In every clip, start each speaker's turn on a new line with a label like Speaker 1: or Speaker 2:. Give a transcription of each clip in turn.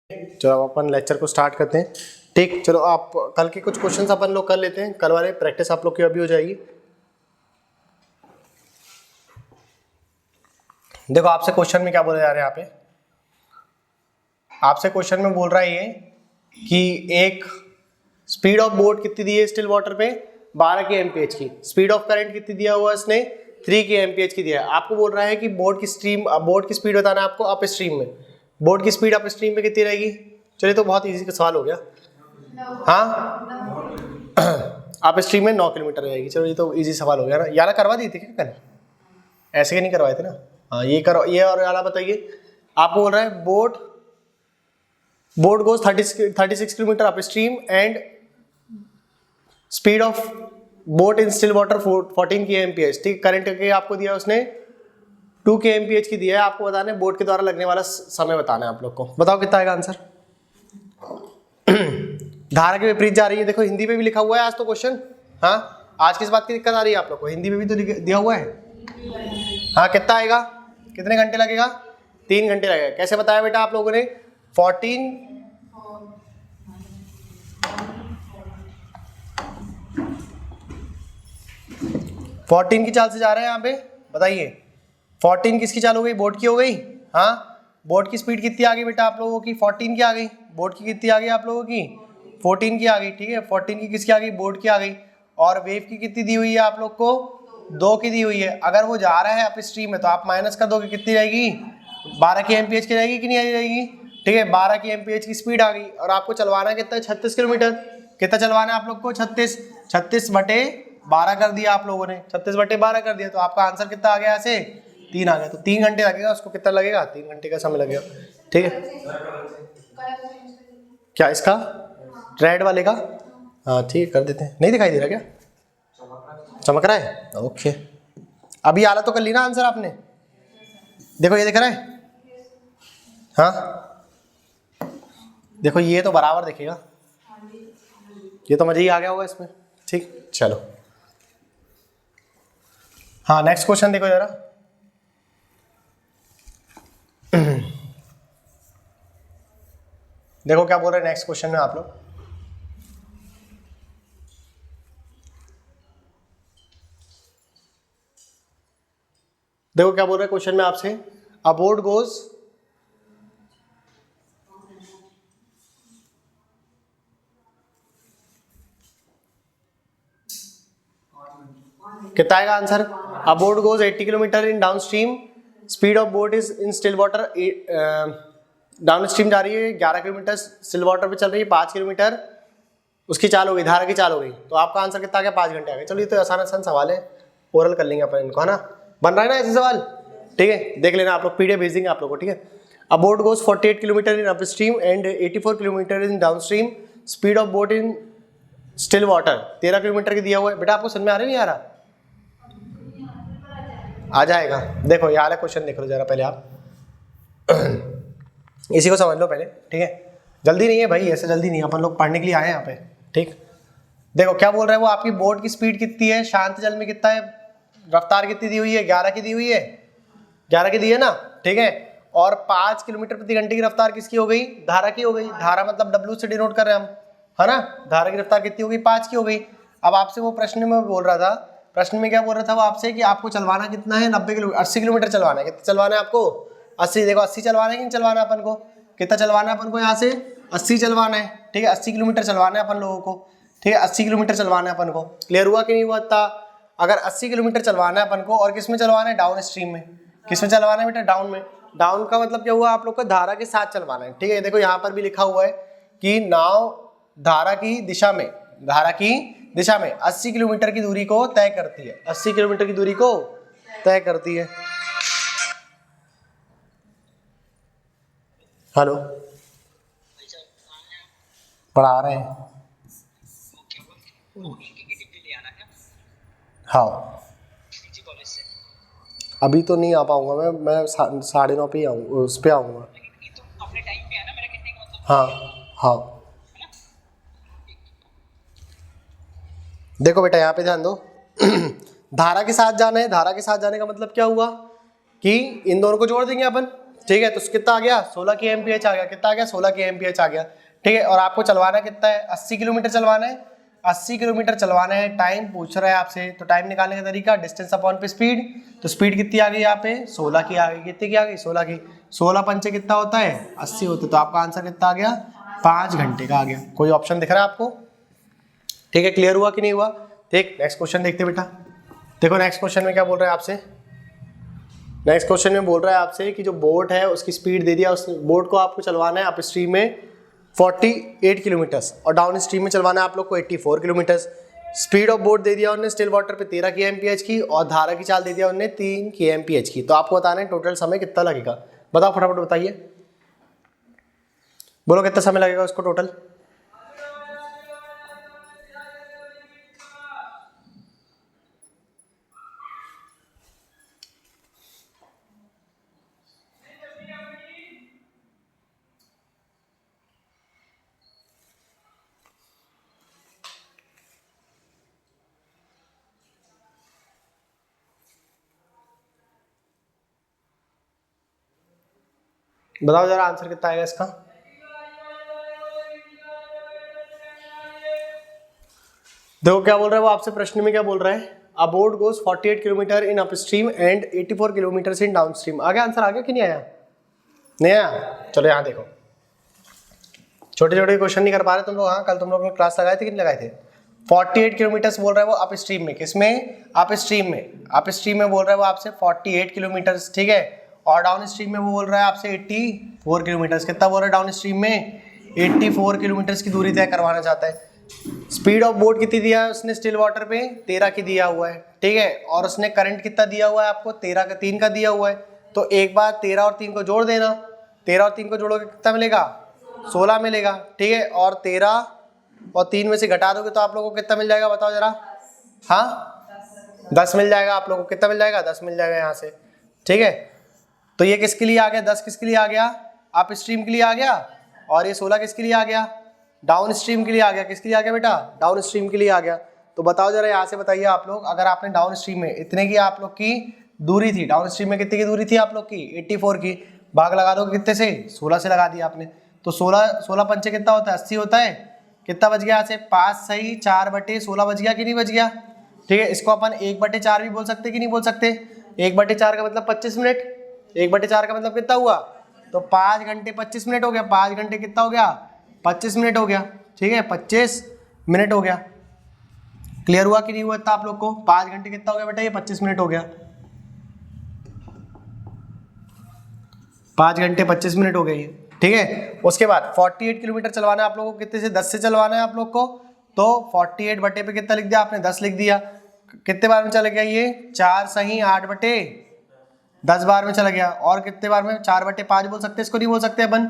Speaker 1: चलो अपन लेक्चर को स्टार्ट करते हैं। ठीक, चलो आप कल के कुछ क्वेश्चंस अपन लोग कर लेते हैं। कल वाले प्रैक्टिस आप लोग की अभी हो जाएगी। देखो आपसे क्वेश्चन में क्या बोले जा रहे हैं। यहाँ पे आपसे क्वेश्चन में बोल रहा है ये कि एक स्पीड ऑफ बोट कितनी दी है स्टिल वाटर पे 12 के एमपीएच की, स्पीड ऑफ करंट कितनी दिया हुआ है इसने 3 के एमपीएच की दिया है। आपको बोल रहा है कि बोट की स्पीड बताना है आपको अप स्ट्रीम में। बोट की स्पीड अप स्ट्रीम में कितनी रहेगी? चलिए तो बहुत इजी का सवाल हो गया। हाँ अप स्ट्रीम में 9 किलोमीटर रहेगी। चलो ये तो इजी सवाल हो गया ना। याला करवा दी थी क्या कल? ऐसे के नहीं करवाए थे ना। हाँ ये करो, ये और याला बताइए। आपको बोल रहा है boat goes 36 kilometre up stream and speed of boat in still water 14 के एमपीएच। ठीक, करंट के आपको दिया उसने 2 के एमपीएच की दिया है। आपको बताना है बोट के द्वारा लगने वाला समय बताना है आप लोग को। बताओ कितना आएगा आंसर। धारा के विपरीत जा रही है। देखो हिंदी में भी लिखा हुआ है आज तो क्वेश्चन। हाँ आज किस बात की दिक्कत आ रही है आप लोग को? हिंदी में भी तो दिया हुआ है। हाँ कितना आएगा, कितने घंटे लगेगा? 3 घंटे लगेगा। कैसे बताया बेटा आप लोगों ने? 14 की चाल से जा रहे हैं यहाँ पे। बताइए 14 किसकी चाल हो गई? बोट की हो गई। हाँ बोट की स्पीड कितनी आ गई बेटा आप लोगों की? 14 की आ गई। बोट की कितनी आ गई आप लोगों की? 14 की आ गई। ठीक है 14 की किसकी आ गई? बोट की आ गई। और वेव की कितनी दी हुई है आप लोग को? 2 की दी हुई है। अगर वो जा रहा है अप स्ट्रीम में तो आप माइनस कर दोगे, कितनी रहेगी? 12 की एमपीएच की रहेगी कि नहीं रहेगी? ठीक है 12 की एमपीएच की स्पीड आ गई। और आपको चलवाना कितना? 36 किलोमीटर। कितना चलवाना है आप लोग को? 36 बटे 12 कर दिया आप लोगों ने। 36 बटे 12 कर दिया तो आपका आंसर कितना आ गया? ऐसे 3 आ गया। तो 3 घंटे लगेगा उसको। कितना लगेगा? 3 घंटे का समय लगेगा। ठीक है क्या इसका रेड वाले का? हाँ ठीक कर देते हैं। नहीं दिखाई दे रहा क्या? चमक रहा है। ओके अभी आला तो कर ली ना आंसर आपने? देखो ये दिख रहा है। हाँ देखो ये तो बराबर दिखेगा। ये तो मजा ही आ गया होगा इसमें। ठीक चलो हाँ नेक्स्ट क्वेश्चन देखो जरा। देखो क्या बोल रहे हैं नेक्स्ट क्वेश्चन में आप लोग। देखो क्या बोल रहे हैं क्वेश्चन में आपसे। अ बोट गोज कितना आएगा answer? A boat goes 80 kilometre in down stream, speed of boat is in still water. Down stream जा रही है 11 किलोमीटर, स्टिल वाटर पे चल रही है 5 किलोमीटर। उसकी चाल हो गई, धारा की चाल हो गई। तो आपका आंसर कितना आ गया? 5 घंटे आ गए। चलो ये तो आसान आसान सवाल है, ओरल कर लेंगे अपन इनको, है ना। बन रहा है ना ऐसे सवाल? ठीक है देख लेना आप लोग, पीडीएफ भेज देंगे आप लोग को। ठीक है a boat goes 48 kilometre in up stream and 84 kilometre in down stream, speed of boat in still water 13 kilometre की दिया हुआ है। बेटा आपको समझ में आ रहा है नहीं आ रहा? आ जाएगा। देखो ये वाला क्वेश्चन देख लो जरा पहले आप। इसी को समझ लो पहले। ठीक है जल्दी नहीं है भाई, ऐसे जल्दी नहीं, अपन लोग पढ़ने के लिए आए हैं यहाँ पे। ठीक देखो क्या बोल रहा है वो, आपकी बोट की स्पीड कितनी है? शांत जल में कितना है? रफ्तार कितनी दी हुई है? 11 की दी हुई है। 11 की दी है ना। ठीक है और 5 किलोमीटर प्रति घंटे की रफ्तार किसकी हो गई? धारा की हो गई। धारा मतलब W से डिनोट कर रहे हैं हम, है ना। धारा की रफ्तार कितनी हो गई? 5 की हो गई। अब आपसे वो प्रश्न में बोल रहा था, प्रश्न में क्या बोल रहा था वो आपसे कि आपको चलवाना कितना है? 80 किलोमीटर चलवाना है। कितना चलवाना है आपको? 80। देखो 80 चलवाना है कि नहीं चलवाना अपन को? कितना चलवाना है अपन को? यहाँ से 80 चलवाना है। ठीक है 80 किलोमीटर चलवाना है अपन लोगों को। ठीक है 80 किलोमीटर चलवाना है अपन को। क्लियर हुआ कि नहीं हुआ? था अगर 80 किलोमीटर चलवाना है अपन को, और किस में चलवाना है? डाउन स्ट्रीम में। किस में चलवाना है बेटा? डाउन में। डाउन का मतलब क्या हुआ? आप लोग को धारा के साथ चलवाना है। ठीक है देखो यहाँ पर भी लिखा हुआ है कि नाव धारा की दिशा में 80 किलोमीटर की दूरी को तय करती है। 80 किलोमीटर की दूरी को तय करती है। हेलो पढ़ा रहे हैं। हाँ अभी तो नहीं आ पाऊंगा मैं 9:30 पे ही आऊँगा, उस पे आऊँगा। हाँ हाँ देखो बेटा यहाँ पे ध्यान दो। धारा के साथ जाना है। धारा के साथ जाने का मतलब क्या हुआ कि इन दोनों को जोड़ देंगे अपन। ठीक है, तो कितना आ गया 16 की एमपीएच आ गया, कितना आ गया 16 की एमपीएच आ गया। ठीक है, और आपको चलवाना कितना है 80 किलोमीटर चलवाना है, 80 किलोमीटर चलवाना है। टाइम पूछ रहा है आपसे, तो टाइम निकालने का तरीका डिस्टेंस अपॉन पे स्पीड। तो स्पीड कितनी आ गई यहाँ पे 16 की आ गई, कितनी की आ गई 16 की। 16 पंचे कितना होता है 80 होता है, तो आपका आंसर कितना आ गया 5 घंटे का आ गया। कोई ऑप्शन दिख रहा है आपको? ठीक है, क्लियर हुआ कि नहीं हुआ? ठीक, नेक्स्ट क्वेश्चन देखते बेटा। देखो नेक्स्ट क्वेश्चन में क्या बोल रहा है आपसे, नेक्स्ट क्वेश्चन में बोल रहा है आपसे कि जो बोट है उसकी स्पीड दे दिया, उस बोट को आपको चलवाना है अप स्ट्रीम में 48 किलोमीटर्स और डाउन स्ट्रीम में चलवाना है आप लोग को 84 किलोमीटर्स। स्पीड ऑफ बोट दे दिया उन्होंने स्टिल वाटर पे 13 की एमपीएच की और धारा की चाल दे दिया उन्होंने 3 की एमपीएच की। तो आपको बताना है टोटल समय कितना लगेगा, बताओ फटाफट बताइए, बोलो कितना समय लगेगा उसको टोटल। बताओ जरा आंसर कितना आएगा इसका। देखो क्या बोल रहा है वो आपसे, प्रश्न में क्या बोल रहा है, a boat goes 48 kilometre in up stream and 84 kilometre in down stream. आ गया आंसर, आ गया कि नहीं आया? नहीं आया? चलो यहाँ देखो, छोटे छोटे क्वेश्चन नहीं कर पा रहे तुम लोग। हाँ, कल तुम लोगों ने क्लास लगाए थे कि नहीं लगाए थे? 48 किलोमीटर बोल रहा है वो अप स्ट्रीम में, किसमें? अप स्ट्रीम में। अप स्ट्रीम में बोल रहा है वो आपसे 48 किलोमीटर, ठीक है। और डाउन स्ट्रीम में वो बोल रहा है आपसे 84 किलोमीटर। कितना बोल रहा है डाउन स्ट्रीम में? 84 किलोमीटर की दूरी तय करवाना चाहता है। स्पीड ऑफ बोट कितनी दिया है उसने स्टिल वाटर पे 13 की दिया हुआ है, ठीक है। और उसने करंट कितना दिया हुआ है आपको 3 का दिया हुआ है। तो एक बार 13 और 3 को जोड़ देना, 13 और 3 को जोड़ोगे कितना मिलेगा 16 मिलेगा, ठीक है। और 13 और 3 में से घटा दोगे तो आप लोगों को कितना मिल जाएगा बताओ जरा। हाँ 10 मिल जाएगा आप लोगों को, कितना मिल जाएगा 10 मिल जाएगा यहाँ से, ठीक है। तो ये किसके लिए आ गया 10 किसके लिए आ गया अप स्ट्रीम के लिए आ गया, और ये 16 किसके लिए आ गया डाउन स्ट्रीम के लिए आ गया। किसके लिए आ गया बेटा डाउन स्ट्रीम के लिए आ गया। तो बताओ जरा यहाँ से बताइए आप लोग, अगर आपने डाउन स्ट्रीम में इतने की आप लोग की दूरी थी, डाउन स्ट्रीम में कितने की दूरी थी आप लोग की 84 की, भाग लगा दो कितने से 16 से लगा दिया आपने। तो 16 पंचे कितना होता है 80 होता है। कितना बच गया यहाँ से 5 सही 4/16 बच गया कि नहीं बच गया, ठीक है। इसको अपन 1/4 भी बोल सकते कि नहीं बोल सकते। 1/4 का मतलब 25 मिनट, 1/4 का मतलब कितना हुआ, तो 5 घंटे 25 मिनट हो गया। 5 घंटे कितना हो गया 25 मिनट हो गया, ठीक है 25 मिनट हो गया। क्लियर हुआ कि नहीं हुआ इतना आप लोग को? 5 घंटे कितना हो गया बेटा ये 25 मिनट हो गया, 5 घंटे 25 मिनट हो गए ये, ठीक है। उसके बाद 48 किलोमीटर चलवाना है आप लोगों को, कितने से 10 से चलवाना है आप लोग को। तो 48 बटे पे कितना लिख दिया आपने 10 लिख दिया। कितने बार में चला गया ये 4 सही 8/10 बार में चला गया। और कितने बार में 4/5 बोल सकते हैं, इसको नहीं बोल सकते अपन,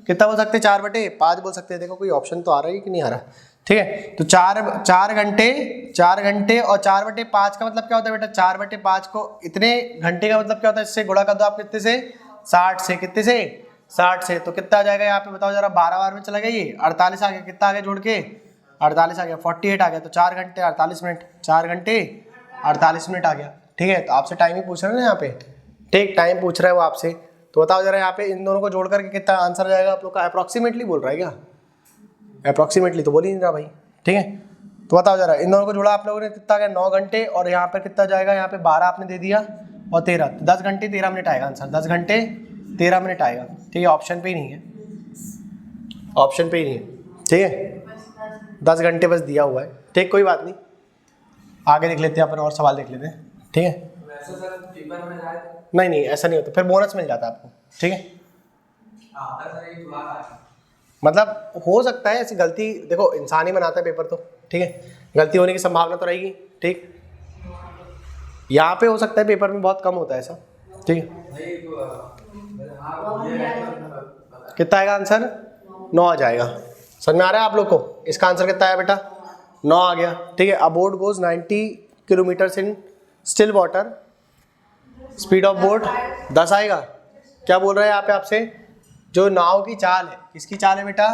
Speaker 1: कितना बोल सकते हैं 4/5 बोल सकते हैं। देखो कोई ऑप्शन तो आ रहा है कि नहीं आ रहा, ठीक है। तो 4 घंटे और 4/5 का मतलब क्या होता है बेटा 4/5 को इतने घंटे का मतलब क्या होता है, इससे गुणा कर दो आप कितने से 60 से, कितने से 60 से। तो कितना आ जाएगा यहाँ पे बताओ जरा, 12 बार में चला गया ये 48 आ गया, कितना आ गया जोड़ के 48 आ गया, 48 आ गया। तो 4 घंटे 48 मिनट, 4 घंटे 48 मिनट आ गया, ठीक है। तो आपसे टाइम ही पूछ रहे हैं ना यहाँ पे, ठीक टाइम पूछ रहा है वो आपसे। तो बताओ जरा यहाँ पे इन दोनों को जोड़ करके कितना आंसर आ जाएगा आप लोग का। अप्रॉक्सीमेटली बोल रहा है क्या, अप्रॉक्सीमेटली तो बोल ही नहीं रहा भाई, ठीक है। तो बताओ जरा इन दोनों को जोड़ा आप लोगों ने कितना आ गया 9 घंटे, और यहाँ पर कितना जाएगा यहाँ पे 12 आपने दे दिया और 13, तो 10 घंटे 13 मिनट आएगा आंसर, 10 घंटे 13 मिनट आएगा, ठीक है। ऑप्शन पे ही नहीं है, ऑप्शन पे ही नहीं है, ठीक है। 10 घंटे बस दिया हुआ है, ठीक कोई बात नहीं। आगे देख लेते हैं अपन और सवाल देख लेते हैं, ठीक है। नहीं ऐसा नहीं होता, फिर बोनस मिल जाता है आपको, ठीक है। मतलब हो सकता है ऐसी गलती, देखो इंसान ही बनाता है पेपर तो, ठीक है। गलती होने की संभावना तो रहेगी, ठीक। यहाँ पे हो सकता है पेपर में बहुत कम होता है ऐसा, ठीक है। कितना आएगा आंसर 9 आ जाएगा। समझ में आ रहा है आप लोग को? इसका आंसर कितना आया बेटा 9 आ गया, ठीक है। A boat goes 90 kilometre in still water, speed of boat 10 आएगा। क्या बोल रहा है यहाँ पे आपसे, जो नाव की चाल है, किसकी चाल है बेटा,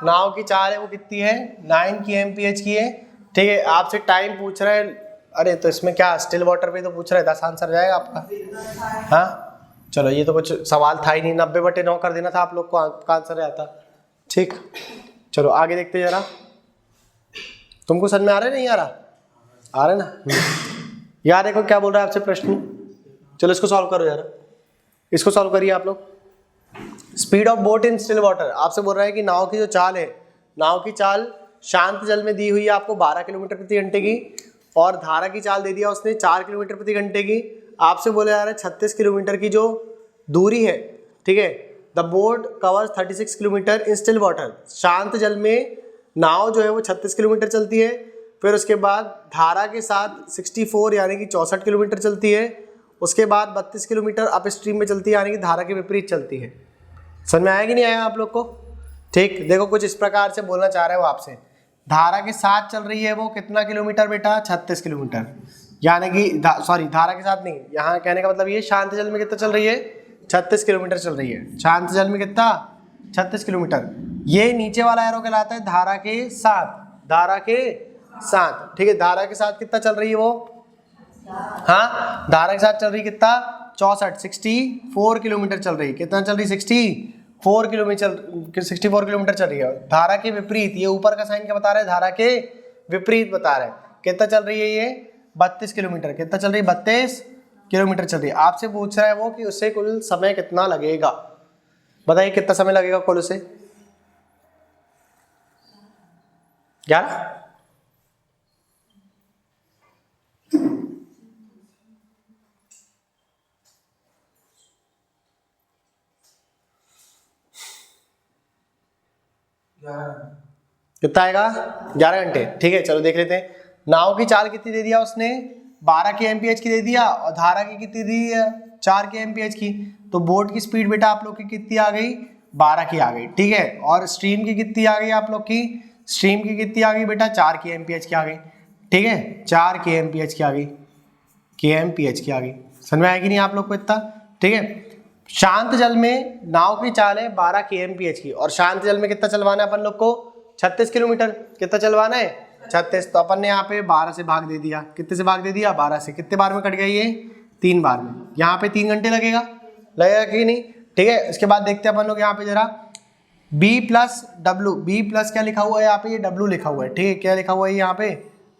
Speaker 1: नाव की चाल है वो कितनी है 9 की एमपीएच की है, ठीक है। आपसे टाइम पूछ रहा है, अरे तो इसमें क्या स्टिल वाटर पे तो पूछ रहा है, 10 आंसर जाएगा आपका। हाँ चलो ये तो कुछ सवाल था ही नहीं, 90/9 कर देना था आप लोग को, आपका आंसर आता। ठीक, चलो आगे देखते जरा। तुमको समझ में आ रहा है नहीं आ रहा? आ रहा है ना? यार देखो क्या बोल रहा है आपसे प्रश्न, चलो इसको सॉल्व करो जरा, इसको सॉल्व करिए आप लोग। Speed of boat in still water, आपसे बोल रहा है कि नाव की जो चाल है, नाव की चाल शांत जल में दी हुई है आपको 12 किलोमीटर प्रति घंटे की, और धारा की चाल दे दिया उसने 4 किलोमीटर प्रति घंटे की। आपसे बोला जा रहा है 36 किलोमीटर की जो दूरी है, ठीक है, the boat covers 36 kilometre in still water, शांत जल में नाव जो है वो 36 किलोमीटर चलती है। फिर उसके बाद धारा के साथ 64 यानी कि 64 किलोमीटर चलती है। उसके बाद 32 किलोमीटर अप स्ट्रीम में चलती है, यानी कि धारा के विपरीत चलती है। समझ में आया कि नहीं आया आप लोग को? ठीक, देखो कुछ इस प्रकार से बोलना चाह रहा है वो आपसे, धारा के साथ चल रही है वो कितना किलोमीटर बेटा? 36 किलोमीटर, यानी कि सॉरी धारा के साथ नहीं, यहाँ कहने का मतलब ये शांत जल में कितना चल रही है? 36 किलोमीटर चल रही है। शांत जल में कितना? 36 किलोमीटर। ये नीचे वाला एरो कहलाता है धारा के साथ, धारा के साथ, ठीक है। धारा के साथ कितना चल रही है वो? हाँ, धारा के साथ चल रही कितना? 64 किलोमीटर चल रही है। कितना चल रही? 64 किलोमीटर चल रही है। धारा के विपरीत, ये ऊपर का साइन क्या बता रहा है? धारा के विपरीत बता रहा है। कितना चल रही है ये? 32 किलोमीटर। कितना चल रही है? 32 किलोमीटर चल रही है। आपसे पूछ रहा है वो कि उससे कुल समय कितना लगेगा, बताइए कितना समय लगेगा कुल उसे? 11? कितना आएगा? 11 घंटे। ठीक है, चलो देख लेते हैं। नाव की चाल कितनी दे दिया उसने? 12 के एमपीएच की दे दिया, और धारा की कितनी दी है? 4 के एमपीएच की। तो बोट की स्पीड बेटा आप लोग की कितनी आ गई? 12 की आ गई, ठीक है। और स्ट्रीम की कितनी आ गई आप लोग की? स्ट्रीम की कितनी आ गई बेटा? 4 के एमपीएच की आ गई, ठीक है। 4 के एमपीएच की आ गई, के एमपीएच की आ गई। समझ में आएगी नहीं आप लोग को इतना? ठीक है। शांत जल में नाव की चाल है 12 के एमपीएच की, और शांत जल में कितना चलवाना है अपन लोग को? 36 किलोमीटर। कितना चलवाना है? 36। तो अपन ने यहाँ पे 12 से भाग दे दिया। कितने से भाग दे दिया? 12 से। कितने बार में कट गया ये? 3 बार में। यहाँ पे 3 घंटे लगेगा, लगेगा कि नहीं? ठीक है। इसके बाद देखते हैं अपन लोग यहाँ पे जरा, B plus W, B plus क्या लिखा हुआ है यहाँ पे? ये डब्लू लिखा हुआ है, ठीक है। क्या लिखा हुआ है यहाँ पे?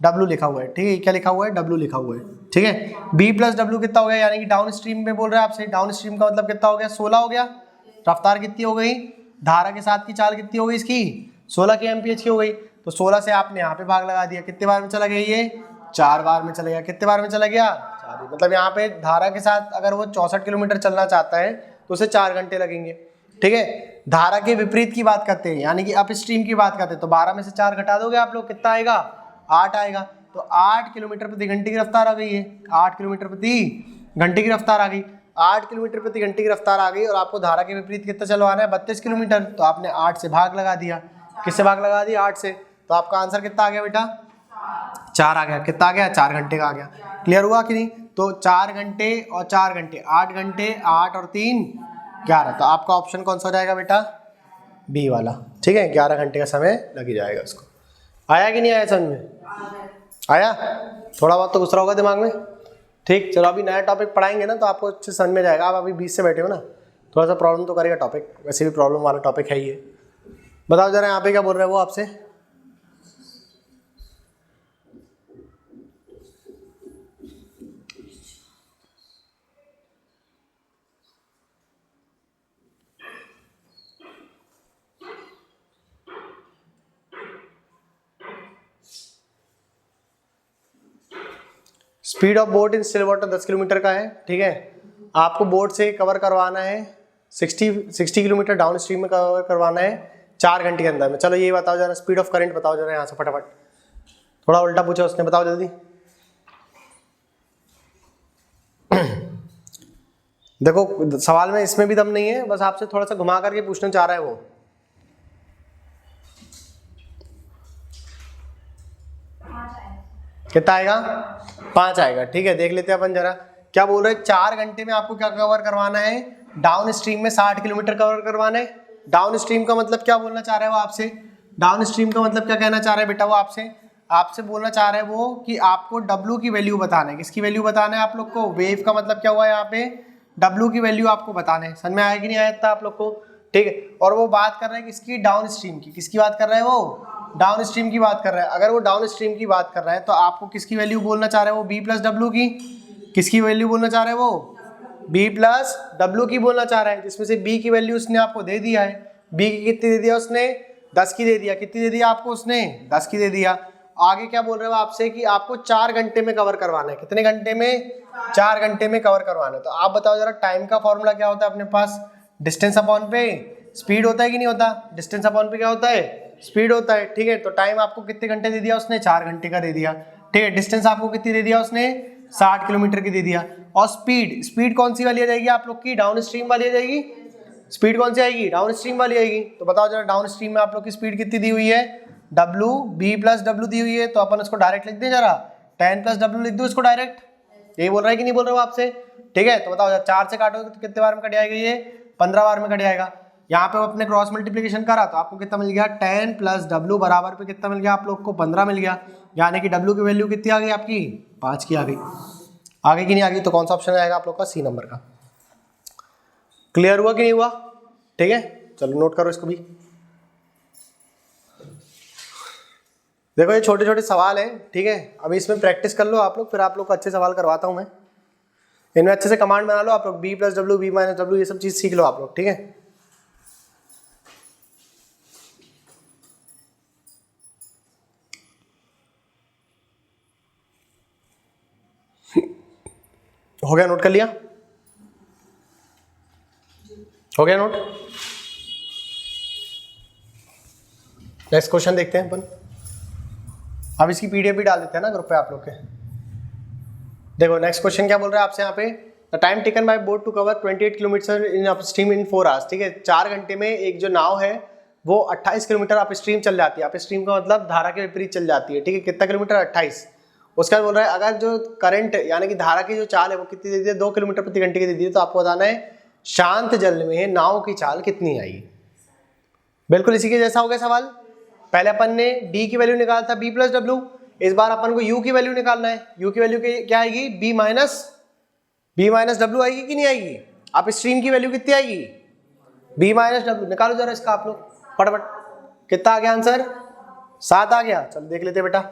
Speaker 1: डब्लू लिखा हुआ है, ठीक है। क्या लिखा हुआ है? डब्लू लिखा हुआ है, ठीक है। B प्लस डब्लू कितना हो गया? यानी कि डाउन स्ट्रीम में बोल रहा है आपसे। डाउन स्ट्रीम का मतलब कितना हो गया? 16 हो गया। रफ्तार कितनी हो गई? धारा के साथ की चाल कितनी हो गई इसकी? 16 के एमपीएच की हो गई। तो 16 से आपने यहाँ पे भाग लगा दिया। कितने बार में चला गया ये? 4 बार में चला गया। कितने बार में चला गया? 4। मतलब यहाँ पे धारा के साथ अगर वो 64 किलोमीटर चलना चाहता है तो उसे 4 घंटे लगेंगे, ठीक है। धारा के विपरीत की बात करते हैं, यानी कि अप स्ट्रीम की बात करते हैं, तो 12 में से 4 घटा दोगे आप लोग, कितना आएगा? 8 आएगा। तो 8 किलोमीटर प्रति घंटे की रफ्तार आ गई है। 8 किलोमीटर प्रति घंटे की रफ्तार आ गई। 8 किलोमीटर प्रति घंटे की रफ्तार आ गई, और आपको धारा के विपरीत कितना चलवाना है? 32 किलोमीटर। तो आपने 8 से भाग लगा दिया। किससे भाग लगा दिया? 8 से। तो आपका आंसर कितना आ गया बेटा? 4 आ गया। कितना आ गया? 4 घंटे का आ गया। क्लियर हुआ कि नहीं? तो 4 घंटे और 4 घंटे, 8 घंटे, 8 और 3 11। तो आपका ऑप्शन कौन सा हो जाएगा बेटा? बी वाला, ठीक है। 11 घंटे का समय लग ही जाएगा उसको। आया कि नहीं आया समझ में? आया? थोड़ा बहुत तो घुस रहा होगा दिमाग में, ठीक। चलो अभी नया टॉपिक पढ़ाएंगे ना, तो आपको अच्छे समझ में जाएगा। आप अभी 20 से बैठे हो ना, थोड़ा सा प्रॉब्लम तो करेगा टॉपिक, वैसे भी प्रॉब्लम वाला टॉपिक है ये। बताओ जरा यहाँ पे क्या बोल रहे हैं वो आपसे? Speed of boat in still water 10 kilometre का है, ठीक है। आपको बोट से कवर करवाना है 60 किलोमीटर डाउन स्ट्रीम में कवर करवाना है 4 घंटे के अंदर में। चलो ये बताओ जरा, स्पीड ऑफ करंट बताओ जरा यहाँ से फटाफट। थोड़ा उल्टा पूछा उसने, बताओ जल्दी। देखो सवाल में इसमें भी दम नहीं है, बस आपसे थोड़ा सा घुमा करके पूछना चाह रहा है वो। कितना आएगा? 5 आएगा, ठीक है। देख लेते हैं अपन जरा क्या बोल रहे हैं। 4 घंटे में आपको क्या कवर करवाना है? डाउन स्ट्रीम में 60 किलोमीटर कवर करवाना है। डाउन स्ट्रीम का मतलब क्या बोलना चाह रहा है वो आपसे? डाउन स्ट्रीम का मतलब क्या कहना चाह रहा है बेटा वो आपसे? आपसे बोलना चाह रहे हैं वो कि आपको W की वैल्यू बताना है। किसकी वैल्यू बताना है आप लोग को? वेव का मतलब क्या हुआ यहाँ पे? W की वैल्यू आपको बताना है। समझ में आया कि नहीं आया था आप लोग को? ठीक है। और वो बात कर रहा है किसकी? डाउन स्ट्रीम की। किसकी बात कर रहा है वो? डाउन स्ट्रीम की बात कर रहा है। अगर वो डाउन स्ट्रीम की बात कर रहा है तो आपको किसकी वैल्यू बोलना चाह रहा है वो? B प्लस डब्ल्यू की। किसकी वैल्यू बोलना चाह रहा है वो? B प्लस डब्ल्यू की बोलना चाह रहा है, जिसमें से B की वैल्यू उसने आपको दे दिया है। B की कितनी दे दिया उसने? 10 की दे दिया। कितनी दे दिया आपको उसने? 10 की दे दिया। आगे क्या बोल रहे हो आपसे कि आपको 4 घंटे में कवर करवाना है। कितने घंटे में? 4 घंटे में कवर करवाना है। तो आप बताओ जरा, टाइम का फॉर्मूला क्या होता है अपने पास? डिस्टेंस अपॉन पे स्पीड होता है कि नहीं होता? डिस्टेंस अपॉन पे क्या होता है? स्पीड होता है। ठीक है, तो टाइम आपको कितने घंटे दे दिया उसने? 4 घंटे का दे दिया। ठीक है, डिस्टेंस आपको कितनी दे दिया उसने? 60 किलोमीटर की दे दिया। और स्पीड, स्पीड कौन सी वाली आ जाएगी आप लोग की? डाउन स्ट्रीम वाली आ जाएगी। स्पीड कौन सी आएगी? डाउन स्ट्रीम वाली आएगी। तो बताओ जरा, डाउन स्ट्रीम में आप लोग की स्पीड कितनी दी हुई है? W B प्लस डब्ल्यू दी हुई है, तो अपन उसको डायरेक्ट लिख दें जरा, 10 प्लस डब्ल्यू लिख दो इसको डायरेक्ट। यही बोल रहा है कि नहीं बोल रहे हो आपसे? ठीक है, तो बताओ 4 से काटोगे तो कितने बार में कट जाएगा ये? 15 बार में कट जाएगा। यहाँ पे अपने क्रॉस मल्टीप्लिकेशन करा तो आपको कितना मिल गया? 10 प्लस डब्ल्यू बराबर पे कितना मिल गया आप लोग को? 15 मिल गया। यानी कि W की वैल्यू कितनी आ गई आपकी? 5 की आ गई। आगे की नहीं आ गई तो कौन सा ऑप्शन आएगा आप लोग का? C नंबर का। क्लियर हुआ कि नहीं हुआ? ठीक है, चलो नोट करो इसको भी। देखो ये छोटे छोटे सवाल हैं, ठीक है, अभी इसमें प्रैक्टिस कर लो आप लोग, फिर आप लोग को अच्छे सवाल करवाता हूँ मैं। इनमें अच्छे से कमांड बना लो आप लोग, B plus W, B minus W, ये सब चीज़ सीख लो आप लोग। ठीक है, हो गया? नोट कर लिया? हो गया नोट? नेक्स्ट क्वेश्चन देखते हैं अपन। अब इसकी PDF भी डाल देते हैं ना ग्रुप पे आप लोग के। देखो नेक्स्ट क्वेश्चन क्या बोल रहा है आपसे यहाँ पे? The time taken by boat to cover 28 kilometre in upstream in 4 hours. ठीक है, 4 घंटे में एक जो नाव है वो 28 किलोमीटर अपस्ट्रीम चल जाती है। अपस्ट्रीम का मतलब धारा के विपरीत चल जाती है। ठीक है, कितना किलोमीटर? 28। उसके बाद बोल रहा है अगर जो करंट यानी कि धारा की जो चाल है वो कितनी दे दी है? 2 किलोमीटर प्रति घंटे की दे दी है। तो आपको बताना है शांत जल में नाव की चाल कितनी आएगी। बिल्कुल इसी के जैसा हो गया सवाल। पहले अपन ने D की वैल्यू निकाला था B प्लस डब्ल्यू, इस बार अपन को U की वैल्यू निकालना है। U की वैल्यू क्या आएगी? B माइनस डब्ल्यू आएगी कि नहीं आएगी? आप स्ट्रीम की वैल्यू कितनी आएगी? B minus W. निकालो जरा इसका आप लोग फटाफट। कितना आ गया आंसर? 7 आ गया। चलो देख लेते बेटा,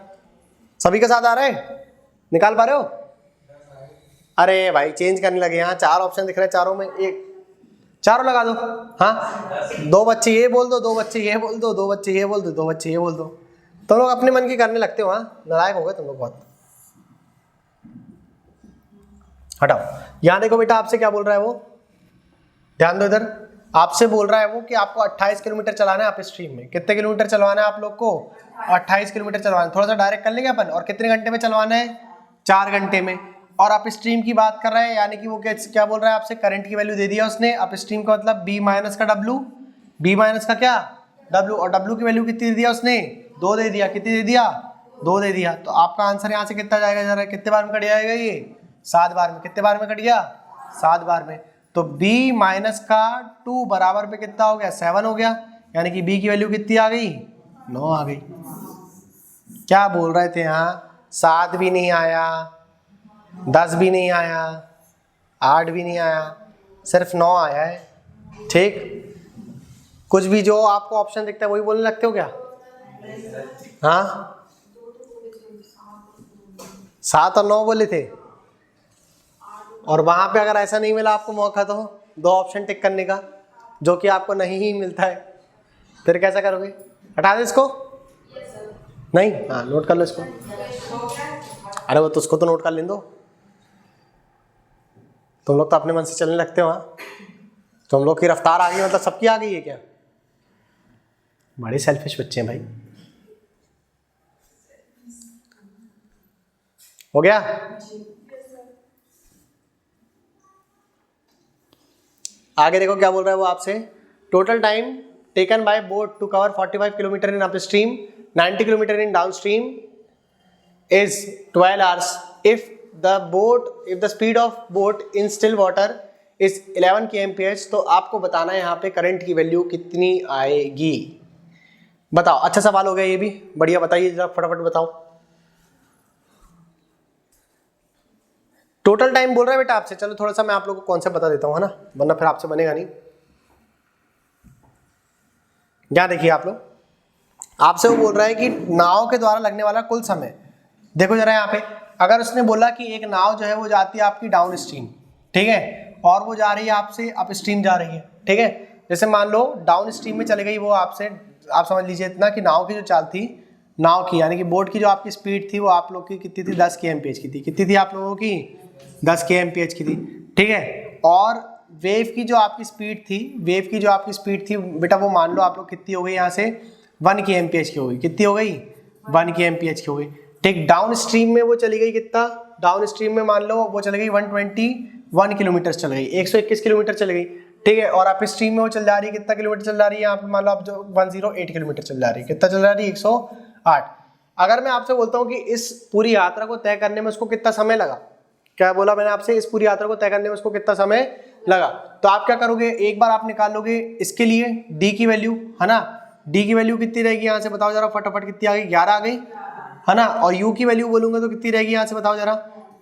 Speaker 1: सभी के साथ आ रहा है? निकाल पा रहे हो? अरे भाई चेंज करने लगे, यहाँ 4 ऑप्शन दिख रहे हैं, चारों में एक, चारों लगा दो। हाँ, 2 बच्चे ये बोल दो, 2 बच्चे ये बोल दो, 2 बच्चे ये बोल दो, 2 बच्चे ये बोल दो। तुम लोग अपने मन की करने लगते हो। हाँ, नालायक हो गए तुम लोग बहुत। हटाओ। यहाँ देखो बेटा, आपसे क्या बोल रहा है वो, ध्यान दो इधर। आपसे बोल रहा है वो कि आपको 28 किलोमीटर चलाना है अप स्ट्रीम में। कितने किलोमीटर चलवाना है आप लोग को? 28 किलोमीटर चलवाना है। थोड़ा सा डायरेक्ट कर लेंगे अपन। और कितने घंटे में चलवाना है? 4 घंटे में। और अप स्ट्रीम की बात कर रहा है, यानी कि वो क्या बोल रहा है आपसे? करंट की वैल्यू दे दिया उसने। अप स्ट्रीम का मतलब B माइनस का डब्ल्यू, B माइनस का क्या? डब्ल्यू। और डब्ल्यू की वैल्यू कितनी दे दिया उसने? 2 दे दिया। कितनी दे दिया? 2 दे दिया। तो आपका आंसर यहाँ से कितना जाएगा जरा? कितने बार में कट जाएगा ये? 7 बार में। कितने बार में कट गया? 7 बार में। तो B माइनस का 2 बराबर पे कितना हो गया? 7 हो गया। यानी कि B की वैल्यू कितनी आ गई? 9 आ गई। क्या बोल रहे थे यहाँ? 7 भी नहीं आया, 10 भी नहीं आया, 8 भी नहीं आया, सिर्फ 9 आया है। ठीक, कुछ भी जो आपको ऑप्शन दिखता है वही बोलने लगते हो क्या? हाँ, 7 और 9 बोले थे। और वहां पे अगर ऐसा नहीं मिला आपको मौका तो 2 ऑप्शन टिक करने का, जो कि आपको नहीं ही मिलता है, फिर कैसा करोगे? हटा दे इसको? नहीं, हाँ नोट कर लो इसको। अरे वो तो उसको तो नोट कर लें दो। तुम लोग तो अपने मन से चलने लगते हो। हाँ, तुम लोग की रफ्तार आ गई मतलब सबकी आ गई है क्या? बड़े सेल्फिश बच्चे हैं भाई। हो गया? आगे देखो क्या बोल रहा है वो आपसे। Total time taken by boat to cover 45 kilometre in up stream, 90 kilometre in down stream is 12 hours if the speed of boat in still water is 11 kmph। तो आपको बताना है यहाँ पे करंट की वैल्यू कितनी आएगी। बताओ। अच्छा सवाल हो गया ये भी, बढ़िया। बताइए जरा फटाफट बताओ। टोटल टाइम बोल रहा है बेटा आपसे। चलो थोड़ा सा मैं आप लोगों को कॉन्सेप्ट बता देता हूँ, है ना, वरना फिर आपसे बनेगा नहीं। क्या देखिए आप लोग, आपसे वो बोल रहा है कि नाव के द्वारा लगने वाला कुल समय। देखो जरा यहाँ पे, अगर उसने बोला कि एक नाव जो है वो जाती है आपकी डाउन स्ट्रीम, ठीक है, और वो जा रही है आपसे अप स्ट्रीम जा रही है, ठीक है। जैसे मान लो डाउन स्ट्रीम में चले गई वो आपसे, आप समझ लीजिए इतना कि नाव की जो चाल थी, नाव की यानी कि बोट की जो आपकी स्पीड थी वो आप लोग की कितनी थी, 10 kmph की थी। कितनी थी आप लोगों की, 10 kmph की थी, ठीक है। और वेव की जो आपकी स्पीड थी, वेव की जो आपकी स्पीड थी बेटा, वो मान लो आप लोग कितनी हो गई यहाँ से, 1 kmph की हो गई। कितनी हो गई, 1 kmph की हो गई, ठीक। डाउन स्ट्रीम में वो चली गई कितना, डाउन स्ट्रीम में मान लो वो चली गई 121 किलोमीटर चल गई, 121 किलोमीटर चल गई, ठीक है। और आप स्ट्रीम में वो चल जा रही है, कितना किलोमीटर चल जा रही है यहाँ पे, मान लो आप जो 108 किलोमीटर चल जा रही है। कितना चल जा रही है, 108। अगर मैं आपसे बोलता हूँ कि इस पूरी यात्रा को तय करने में उसको कितना समय लगा, क्या बोला मैंने आपसे, इस पूरी यात्रा को तय करने में उसको कितना समय लगा, तो आप क्या करोगे, एक बार आप निकाल लोगे इसके लिए डी की वैल्यू, है ना। डी की वैल्यू कितनी रहेगी यहाँ से बताओ जरा फटाफट, कितनी आ गई, 11 आ गई, है ना। और यू की वैल्यू बोलूंगा तो कितनी रहेगी यहाँ से बताओ जरा,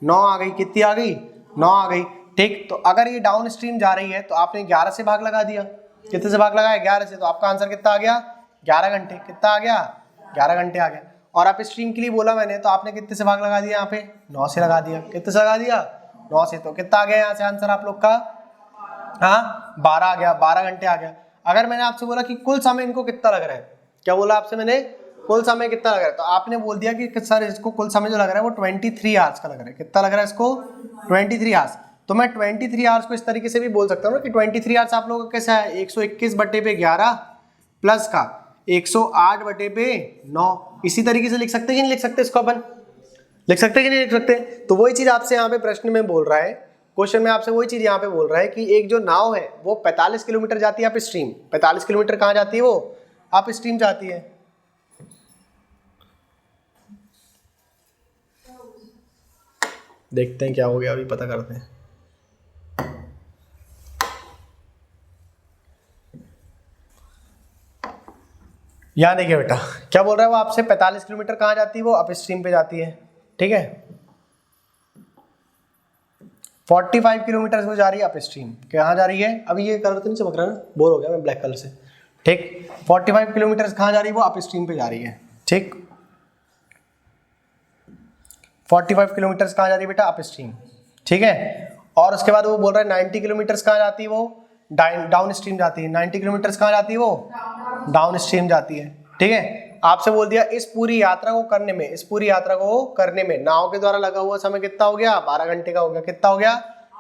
Speaker 1: 9 आ गई। कितनी आ गई, 9 आ गई, ठीक। तो अगर ये डाउन स्ट्रीम जा रही है तो आपने 11 से भाग लगा दिया। कितने से भाग लगाया, 11 से, तो आपका आंसर कितना आ गया, 11 घंटे। कितना आ गया, 11 घंटे आ गया। और आप स्ट्रीम के लिए बोला मैंने, तो आपने कितने से भाग लगा दिया, यहाँ पे 9 से लगा दिया। कितने से लगा दिया, 9 से। तो कितना आ गया यहाँ से आंसर आप लोग का, हाँ 12 आ गया, 12 घंटे आ गया। अगर मैंने आपसे बोला कि कुल समय इनको कितना लग रहा है, क्या बोला आपसे मैंने, कुल समय कितना लग रहा है, तो आपने बोल दिया कि सर इसको कुल समय जो लग रहा है वो 23 आवर्स का लग रहा है। कितना लग रहा है इसको, 23 आवर्स। तो मैं 23 आवर्स को इस तरीके से भी बोल सकता हूँ ना कि 23 आवर्स आप लोगों का कैसा है, 121 बटे पे 11 प्लस का 108 बटे पे 9। इसी तरीके से लिख सकते हैं कि नहीं लिख सकते, इसको अपन लिख सकते हैं कि नहीं लिख सकते। तो वही चीज आपसे यहाँ पे प्रश्न में बोल रहा है, क्वेश्चन में आपसे वही चीज यहाँ पे बोल रहा है कि एक जो नाव है वो 45 किलोमीटर जाती है अप स्ट्रीम। 45 किलोमीटर कहाँ जाती है, वो अप स्ट्रीम जाती है। देखते हैं क्या हो गया, अभी पता करते हैं। यहाँ देखिए बेटा, क्या बोल रहा है वो आपसे, 45 किलोमीटर कहाँ जाती है, वो अप स्ट्रीम पे जाती है, ठीक है। 45 किलोमीटर वो जा रही है अप स्ट्रीम, कहाँ जा रही है, अभी ये कलर तो नहीं चमक रहा ना, बोर हो गया मैं ब्लैक कलर से, ठीक। 45 किलोमीटर कहाँ जा रही है, वो अप स्ट्रीम पे जा रही है, ठीक। 45 किलोमीटर कहाँ जा रही है बेटा, अप स्ट्रीम, ठीक है। और उसके बाद वो बोल रहा है 90 किलोमीटर कहाँ जाती है, वो डाउन स्ट्रीम जाती है। 90 किलोमीटर कहाँ जाती है, वो डाउन स्ट्रीम जाती है, ठीक है। आपसे बोल दिया इस पूरी यात्रा को करने में, इस पूरी यात्रा को करने में नाव के द्वारा लगा हुआ समय कितना हो गया, 12 घंटे का हो गया। कितना हो गया,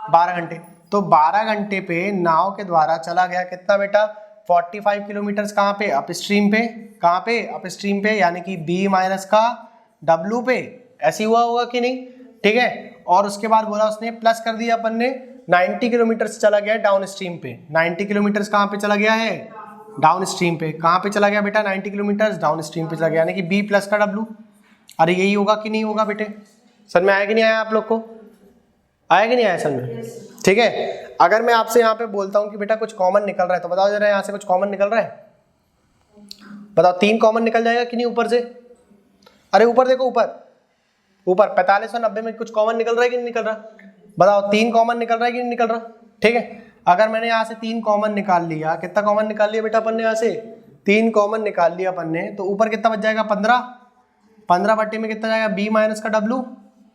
Speaker 1: 12 घंटे। तो 12 घंटे पे नाव के द्वारा चला गया कितना बेटा, 45 किलोमीटर कहाँ पे, अप स्ट्रीम पे, कहाँ पे, अप स्ट्रीम पे, यानी कि बी माइनस का डब्लू पे, ऐसी हुआ होगा कि नहीं, ठीक है। और उसके बाद बोला उसने प्लस कर दिया अपन ने, 90 किलोमीटर से चला गया डाउन स्ट्रीम पे। 90 किलोमीटर कहाँ पे चला गया है, डाउन स्ट्रीम पे। कहाँ पे चला गया बेटा, 90 किलोमीटर डाउन स्ट्रीम पे चला गया, यानी कि बी प्लस का डब्लू। अरे यही होगा कि नहीं होगा बेटे, समझ में आया कि नहीं आया आप लोग को, आया कि नहीं आया समझ में, ठीक है। अगर मैं आपसे यहाँ पे बोलता हूँ कि बेटा कुछ कॉमन निकल रहा है, तो बताओ जरा यहाँ से कुछ कॉमन निकल रहा है, बताओ 3 कॉमन निकल जाएगा कि नहीं ऊपर से। अरे ऊपर देखो, ऊपर ऊपर 45 और 90 में कुछ कॉमन निकल रहा है कि नहीं निकल रहा, बताओ 3 कॉमन निकल रहा है कि नहीं निकल रहा, ठीक है। अगर मैंने यहाँ से 3 कॉमन निकाल लिया, कितना कॉमन निकाल लिया बेटा अपन ने, यहाँ से 3 कॉमन निकाल लिया अपन ने, तो ऊपर कितना बच जाएगा, 15। 15 बट्टे में कितना जाएगा, बी माइनस का डब्लू,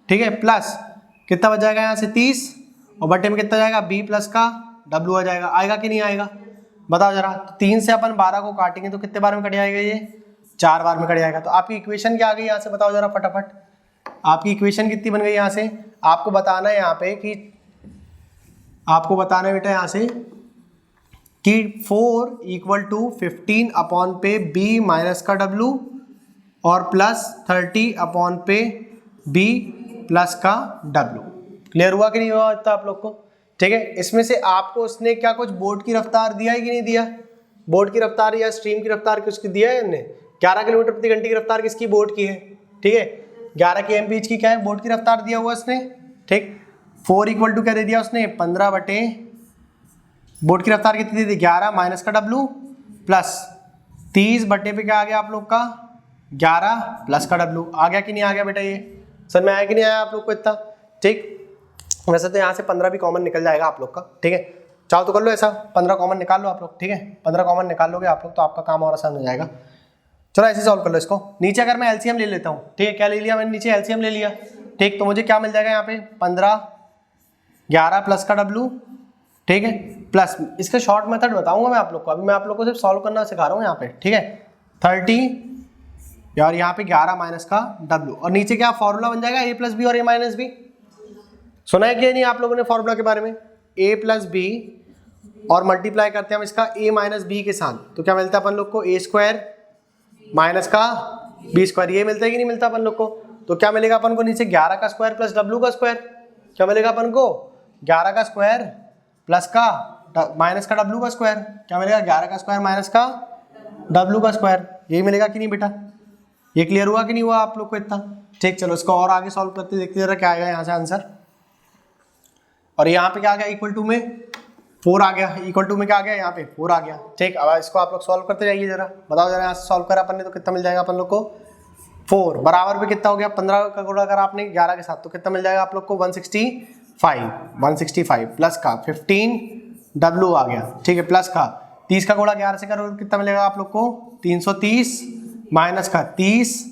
Speaker 1: ठीक है, प्लस कितना बच जाएगा यहाँ से 30, और बट्टे में कितना जाएगा, बी प्लस का डब्लू आ जाएगा। आएगा कि नहीं आएगा, बताओ जरा। 3 से अपन 12 को काटेंगे तो कितने बार में कट जाएगा, ये 4 बार में कट जाएगा। तो आपकी इक्वेशन क्या आ गई यहाँ से, बताओ जरा फटाफट। आपकी इक्वेशन कितनी बन गई यहाँ से, आपको बताना है यहाँ पे कि, आपको बताना है बेटा यहाँ से कि 4 = 15 अपॉन पे बी माइनस का डब्लू और प्लस 30 अपॉन पे बी प्लस का डब्लू। क्लियर हुआ कि नहीं हुआ इतना आप लोग को, ठीक है। इसमें से आपको उसने क्या कुछ बोट की रफ्तार दिया है कि नहीं दिया, बोट की रफ्तार या स्ट्रीम की रफ्तार किसकी दिया है हमने, 11 किलोमीटर प्रति घंटे की रफ्तार किसकी, बोट की है, ठीक है। 11 kmph की क्या है, बोट की रफ्तार दिया हुआ उसने, ठीक। 4 = क्या दे दिया उसने, 15 बटे, बोट की रफ्तार कितनी दी थी, 11 माइनस का डब्लू प्लस 30 बटे पे क्या आ गया आप लोग का, 11 प्लस का डब्लू। आ गया कि नहीं आ गया बेटा, ये समझ में आया कि नहीं आया आप लोग को इतना, ठीक। वैसे तो यहाँ से 15 भी कॉमन निकल जाएगा आप लोग का, ठीक है। चाहो तो कर लो ऐसा, 15 कॉमन निकाल लो आप लोग, ठीक है। 15 कॉमन निकाल लोगे आप लोग तो आपका काम और आसान हो जाएगा। चलो ऐसे सॉल्व कर लो इसको। नीचे अगर मैं एलसीएम ले लेता हूँ, ठीक है, क्या ले लिया मैंने, नीचे एलसीएम ले लिया, ठीक। तो मुझे क्या मिल जाएगा यहाँ पे 15, 11 प्लस का W, ठीक है, प्लस इसका शॉर्ट मेथड बताऊंगा मैं आप लोग को, अभी मैं आप लोग को सिर्फ सॉल्व करना सिखा रहा हूँ यहाँ पे, ठीक है। 30 और यहाँ पे 11 माइनस का W, और नीचे क्या फॉर्मूला बन जाएगा A प्लस बी और A माइनस बी। सुना है कि नहीं आप लोगों ने फॉर्मूला के बारे में, A प्लस बी और मल्टीप्लाई करते हैं हम इसका A माइनस बी के साथ, तो क्या मिलता है अपन लोग को A स्क्वायर माइनस का B स्क्वायर, ये मिलता है कि नहीं मिलता अपन लोग को। तो क्या मिलेगा अपन को नीचे 11 का स्क्वायर प्लस W का स्क्वायर, क्या मिलेगा अपन को 11 का स्क्वायर प्लस का माइनस का W का स्क्वायर, क्या मिलेगा 11 का स्क्वायर माइनस का W का स्क्वायर, यही मिलेगा कि नहीं बेटा। ये क्लियर हुआ कि नहीं हुआ आप लोग को इतना, ठीक। चलो इसको और आगे सॉल्व करते देखते जरा क्या आएगा यहाँ से आंसर। और यहाँ पे क्या आ गया, इक्वल टू में 4 आ गया, इक्वल टू में क्या आ गया यहाँ पे 4 आ गया, ठीक। अब इसको आप लोग सॉल्व करते जाइए जरा, बताओ जरा यहाँ से सॉल्व करा अपन ने तो कितना मिल जाएगा अपन लोग को 4 बराबर पे कितना हो गया 15 का गुणा करा आपने 11 के साथ, तो कितना मिल जाएगा आप लोग को 165 प्लस का 15 W आ गया, ठीक है, प्लस का 30 का गुणा 11 से करो कितना मिलेगा आप लोग को 330 माइनस का 30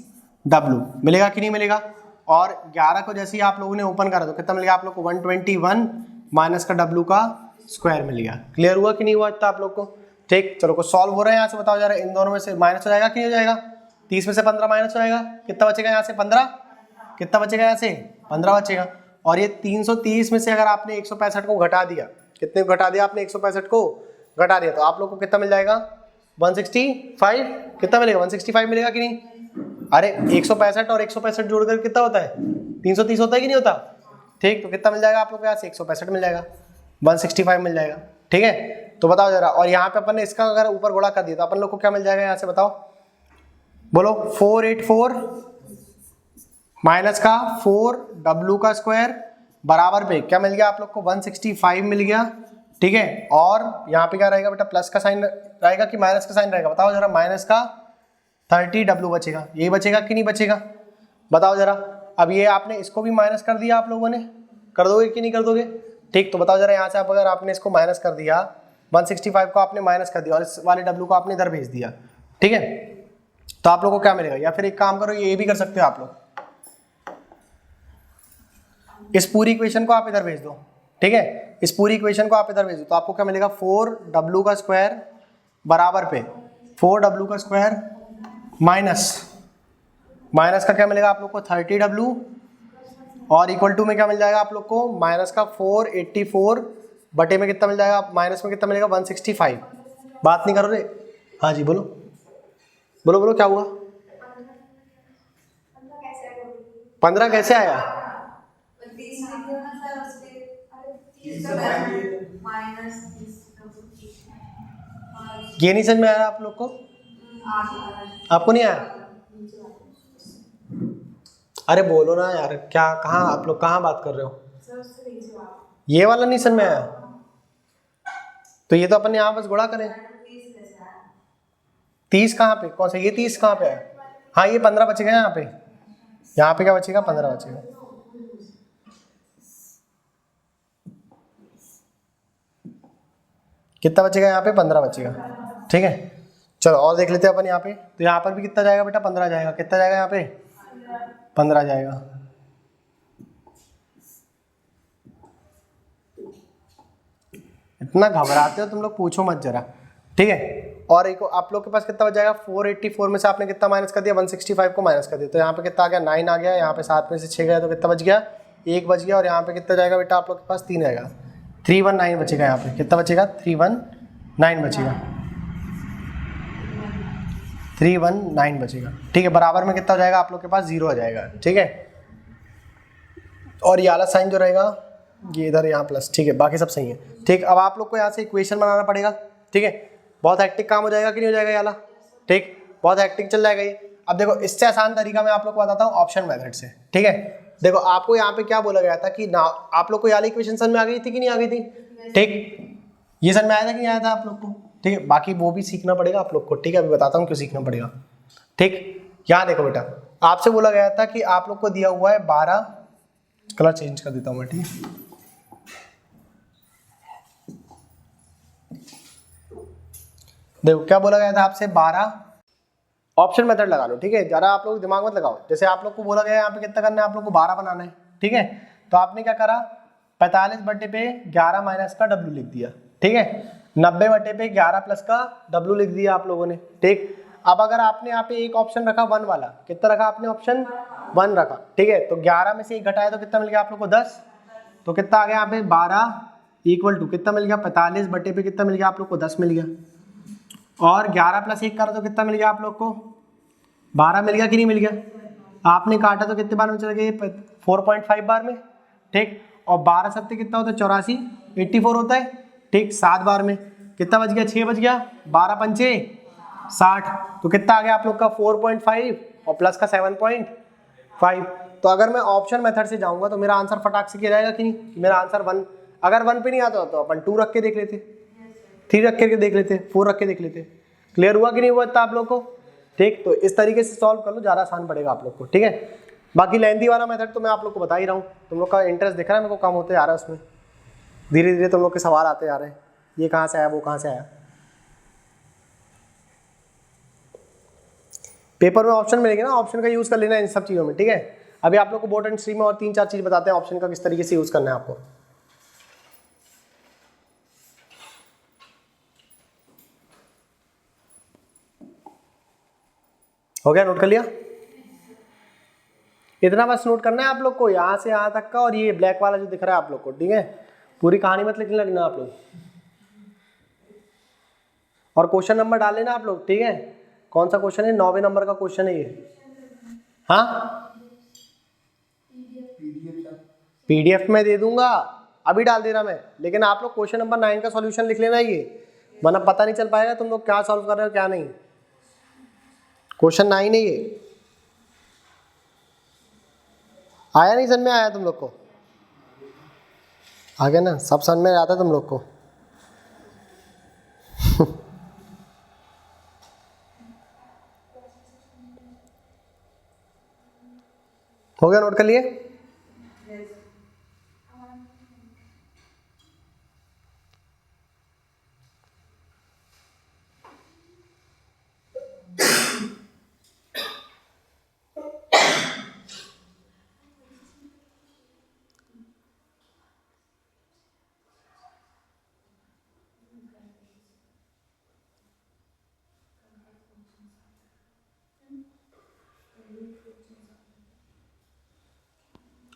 Speaker 1: W मिलेगा कि नहीं मिलेगा। और 11 को जैसे ही आप लोगों ने ओपन करा तो कितना मिलेगा आप लोग को 121 माइनस का W का स्क्वायर मिल गया। क्लियर हुआ कि नहीं हुआ इतना आप लोग को, ठीक। चलो कुछ सॉल्व हो रहा है यहाँ से, बताओ जरा इन दोनों में से माइनस हो जाएगा कि नहीं हो जाएगा, 30 में से 15 माइनस हो जाएगा, कितना बचेगा यहाँ से 15, कितना बचेगा यहाँ से 15 बचेगा। और ये 330 में से अगर आपने 165 को घटा दिया, कितने को घटा दिया आपने 165 को घटा दिया, तो आप लोग को कितना मिल जाएगा 165, कितना मिलेगा 165 मिलेगा कि नहीं। अरे 165 और 165 जोड़कर कितना होता है 330 होता है कि नहीं होता, ठीक। तो कितना मिल जाएगा आप लोग को यहाँ से 165 मिल जाएगा, 165 मिल जाएगा, ठीक है। तो बताओ जरा, और यहाँ पे अपन ने इसका अगर ऊपर गुणा कर दिया तो अपन लोग को क्या मिल जाएगा यहाँ से बताओ, बोलो 484 माइनस का 4W का स्क्वायर बराबर पे क्या मिल गया आप लोग को 165 मिल गया, ठीक है। और यहाँ पे क्या रहेगा बेटा, प्लस का साइन रहेगा कि माइनस का साइन रहेगा, बताओ जरा, माइनस का 30W बचेगा, यही बचेगा कि नहीं बचेगा, बताओ जरा। अब ये आपने इसको भी माइनस कर दिया आप लोगों ने, कर दोगे कि नहीं कर दोगे, ठीक। तो बताओ जरा यहाँ से आप अगर आपने इसको माइनस कर दिया 165 को आपने माइनस कर दिया और इस वाले W को आपने इधर भेज दिया, ठीक है, तो आप लोगों को क्या मिलेगा। या फिर एक काम करो, ये भी कर सकते हो आप लोग, इस पूरी इक्वेशन को आप इधर भेज दो, ठीक है, इस पूरी इक्वेशन को आप इधर भेज दो, तो आपको क्या मिलेगा 4W का स्क्वायर बराबर पे 4W का स्क्वायर माइनस का क्या मिलेगा आप लोग को 30W, और इक्वल टू में क्या मिल जाएगा आप लोग को माइनस का 484 बटे में कितना मिल जाएगा, माइनस में कितना मिलेगा 165। बात नहीं करो रे, हाँ जी बोलो बोलो बोलो क्या हुआ, 15 कैसे आया, ये नहीं समझ में आया आप लोग को, आपको नहीं आया, अरे बोलो ना यार, क्या कहाँ आप लोग कहाँ बात कर रहे हो, ये वाला नहीं समझ में आया, तो ये तो अपन यहाँ बस गुणा करें, 30 कहाँ पे, कौन सा ये 30 कहाँ पे है, हाँ ये 15 बचेगा यहाँ पे क्या बचेगा 15 बचेगा, कितना बचेगा यहाँ पे 15 बचेगा, ठीक है। चलो और देख लेते हैं अपन यहाँ पे, तो यहाँ पर भी कितना जाएगा बेटा 15 जाएगा, कितना जाएगा यहाँ पे 15 जाएगा, इतना घबराते हो तुम लोग पूछो मत जरा, ठीक है। और एक आप लोग के पास कितना बच जाएगा 484 में से आपने कितना माइनस कर दिया 165 को माइनस कर दिया, तो यहाँ पे कितना आ गया 9 आ गया, यहाँ पे 7 में से 6 गया तो कितना बच गया 1 बच गया, और यहाँ पे कितना जाएगा बेटा आप लोग के पास 3 आएगा, 319 बचेगा, यहाँ पे कितना बचेगा 319 बचेगा, 319 बचेगा, ठीक है। बराबर में कितना हो जाएगा आप लोग के पास 0 आ जाएगा, ठीक है। और ये वाला साइन जो रहेगा ये इधर यहाँ प्लस, ठीक है, बाकी सब सही है, ठीक। अब आप लोग को यहाँ से इक्वेशन बनाना पड़ेगा, ठीक है। बहुत हेक्टिक काम हो जाएगा कि नहीं हो जाएगा ये वाला, ठीक, बहुत हेक्टिक चल जाएगा ये। अब देखो इससे आसान तरीका मैं आप लोग को बताता हूँ ऑप्शन मेथड से, ठीक है। देखो आपको यहाँ पे क्या बोला गया था कि ना आप लोग को ये वाली इक्वेशन समझ में आ गई थी कि नहीं आ गई थी, ठीक, ये समझ में आया था कि नहीं आया था आप लोग को, ठीक है। बाकी वो भी सीखना पड़ेगा आप लोग को, ठीक है, अभी बताता हूँ क्यों सीखना पड़ेगा, ठीक। यहाँ देखो बेटा आपसे बोला गया था कि आप लोग को दिया हुआ है 12, कलर चेंज कर देता हूँ मैं, ठीक है, देखो क्या बोला गया था आपसे, 12 ऑप्शन मेथड लगा लो, ठीक है, ज़रा आप लोग दिमाग मत लगाओ। जैसे आप लोग को बोला गया यहाँ पे कितना करना है, आप लोग को 12 बनाना है, ठीक है। तो आपने क्या करा, 45 बटे पे 11 माइनस का W लिख दिया, ठीक है। 90 बटे पे 11 प्लस का W लिख दिया आप लोगों ने, ठीक। अब अगर आपने यहाँ पे एक ऑप्शन रखा 1 वाला, कितना रखा आपने ऑप्शन 1 रखा, ठीक है। तो 11 में से 1 घटाया तो कितना मिल गया आप लोग को 10, तो कितना आ गया यहाँ पे 12 इक्वल टू कितना मिल गया, 45 बटे पे कितना मिल गया आप लोग को 10 मिल गया। और 11 प्लस 1 करा तो कितना मिल गया आप लोग को 12 मिल गया कि नहीं मिल गया। आपने काटा तो कितने बार में चल गए, 4.5 बार में, ठीक। और 12 सत्ते कितना होता है 84, 84 होता है, ठीक। 7 बार में कितना बच गया, 6 बच गया, 12 पंचे 60, तो कितना आ गया आप लोग का 4.5 और प्लस का 7.5। तो अगर मैं ऑप्शन मेथड से जाऊंगा तो मेरा आंसर फटाक से किया जाएगा कि नहीं, मेरा आंसर 1। अगर 1 पे नहीं आता तो अपन 2 रख के देख लेते, 3 रख के देख लेते, 4 रख के देख लेते। क्लियर हुआ कि नहीं हुआ इतना आप लोग को, ठीक। तो इस तरीके से सॉल्व कर लो, ज़्यादा आसान पड़ेगा आप लोग को, ठीक है। बाकी लेंथी वाला मेथड तो मैं आप लोग को बता ही रहा हूँ, तुम लोग का इंटरेस्ट दिख रहा है मेरे को कम होते जा रहा है उसमें, धीरे धीरे तुम लोग के सवाल आते जा रहे हैं, ये कहाँ से आया वो कहाँ से आया। पेपर में ऑप्शन मिलेंगे ना, ऑप्शन का यूज़ कर लेना इन सब चीज़ों में, ठीक है। अभी आप लोग को बोर्ड एंड स्ट्रीम में और 3-4 चीज़ बताते हैं ऑप्शन का किस तरीके से यूज़ करना है आपको। हो गया, नोट कर लिया, इतना बस नोट करना है आप लोग को, यहाँ से यहाँ तक का, और ये ब्लैक वाला जो दिख रहा है आप लोग को, ठीक है। पूरी कहानी मत लिखने लगना आप लोग, और क्वेश्चन नंबर डाल लेना आप लोग, ठीक है। कौन सा क्वेश्चन है, 9वें नंबर का क्वेश्चन है ये, हाँ PDF में दे दूंगा, अभी डाल दे रहा मैं, लेकिन आप लोग क्वेश्चन नंबर 9 का सॉल्यूशन लिख लेना ये, वरना पता नहीं चल पाएगा तुम लोग क्या सॉल्व कर रहे हो क्या नहीं। क्वेश्चन 9 है ये, आया नहीं समझ में, आया तुम लोग को, आ गया ना, सब समझ में आता तुम लोग को। हो गया, नोट कर लिए।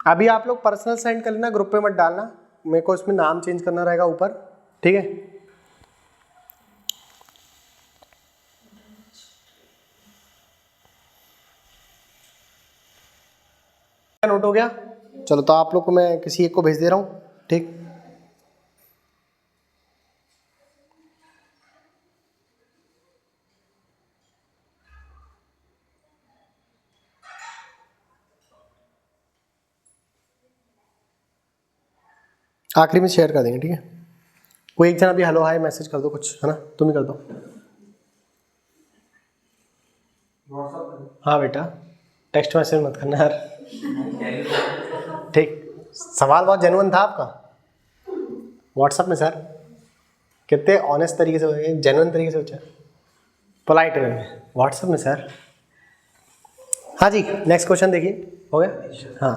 Speaker 1: अभी आप लोग पर्सनल सेंड कर लेना, ग्रुप पे मत डालना, मेरे को इसमें नाम चेंज करना रहेगा ऊपर, ठीक है। नोट हो गया, चलो तो आप लोग को मैं किसी एक को भेज दे रहा हूँ, ठीक। आखिरी में शेयर कर देंगे, ठीक है। कोई एक जना भी हेलो हाय मैसेज कर दो कुछ, है ना, तुम ही कर दो। हाँ बेटा, टेक्स्ट मैसेज मत करना यार, ठीक। सवाल बहुत जेन्युइन था आपका, व्हाट्सएप में सर कितने ऑनेस्ट तरीके से, जेन्युइन तरीके से पूछा, पोलाइट वे में, व्हाट्सएप में सर। हाँ जी, नेक्स्ट क्वेश्चन देखिए, हो गया। हाँ,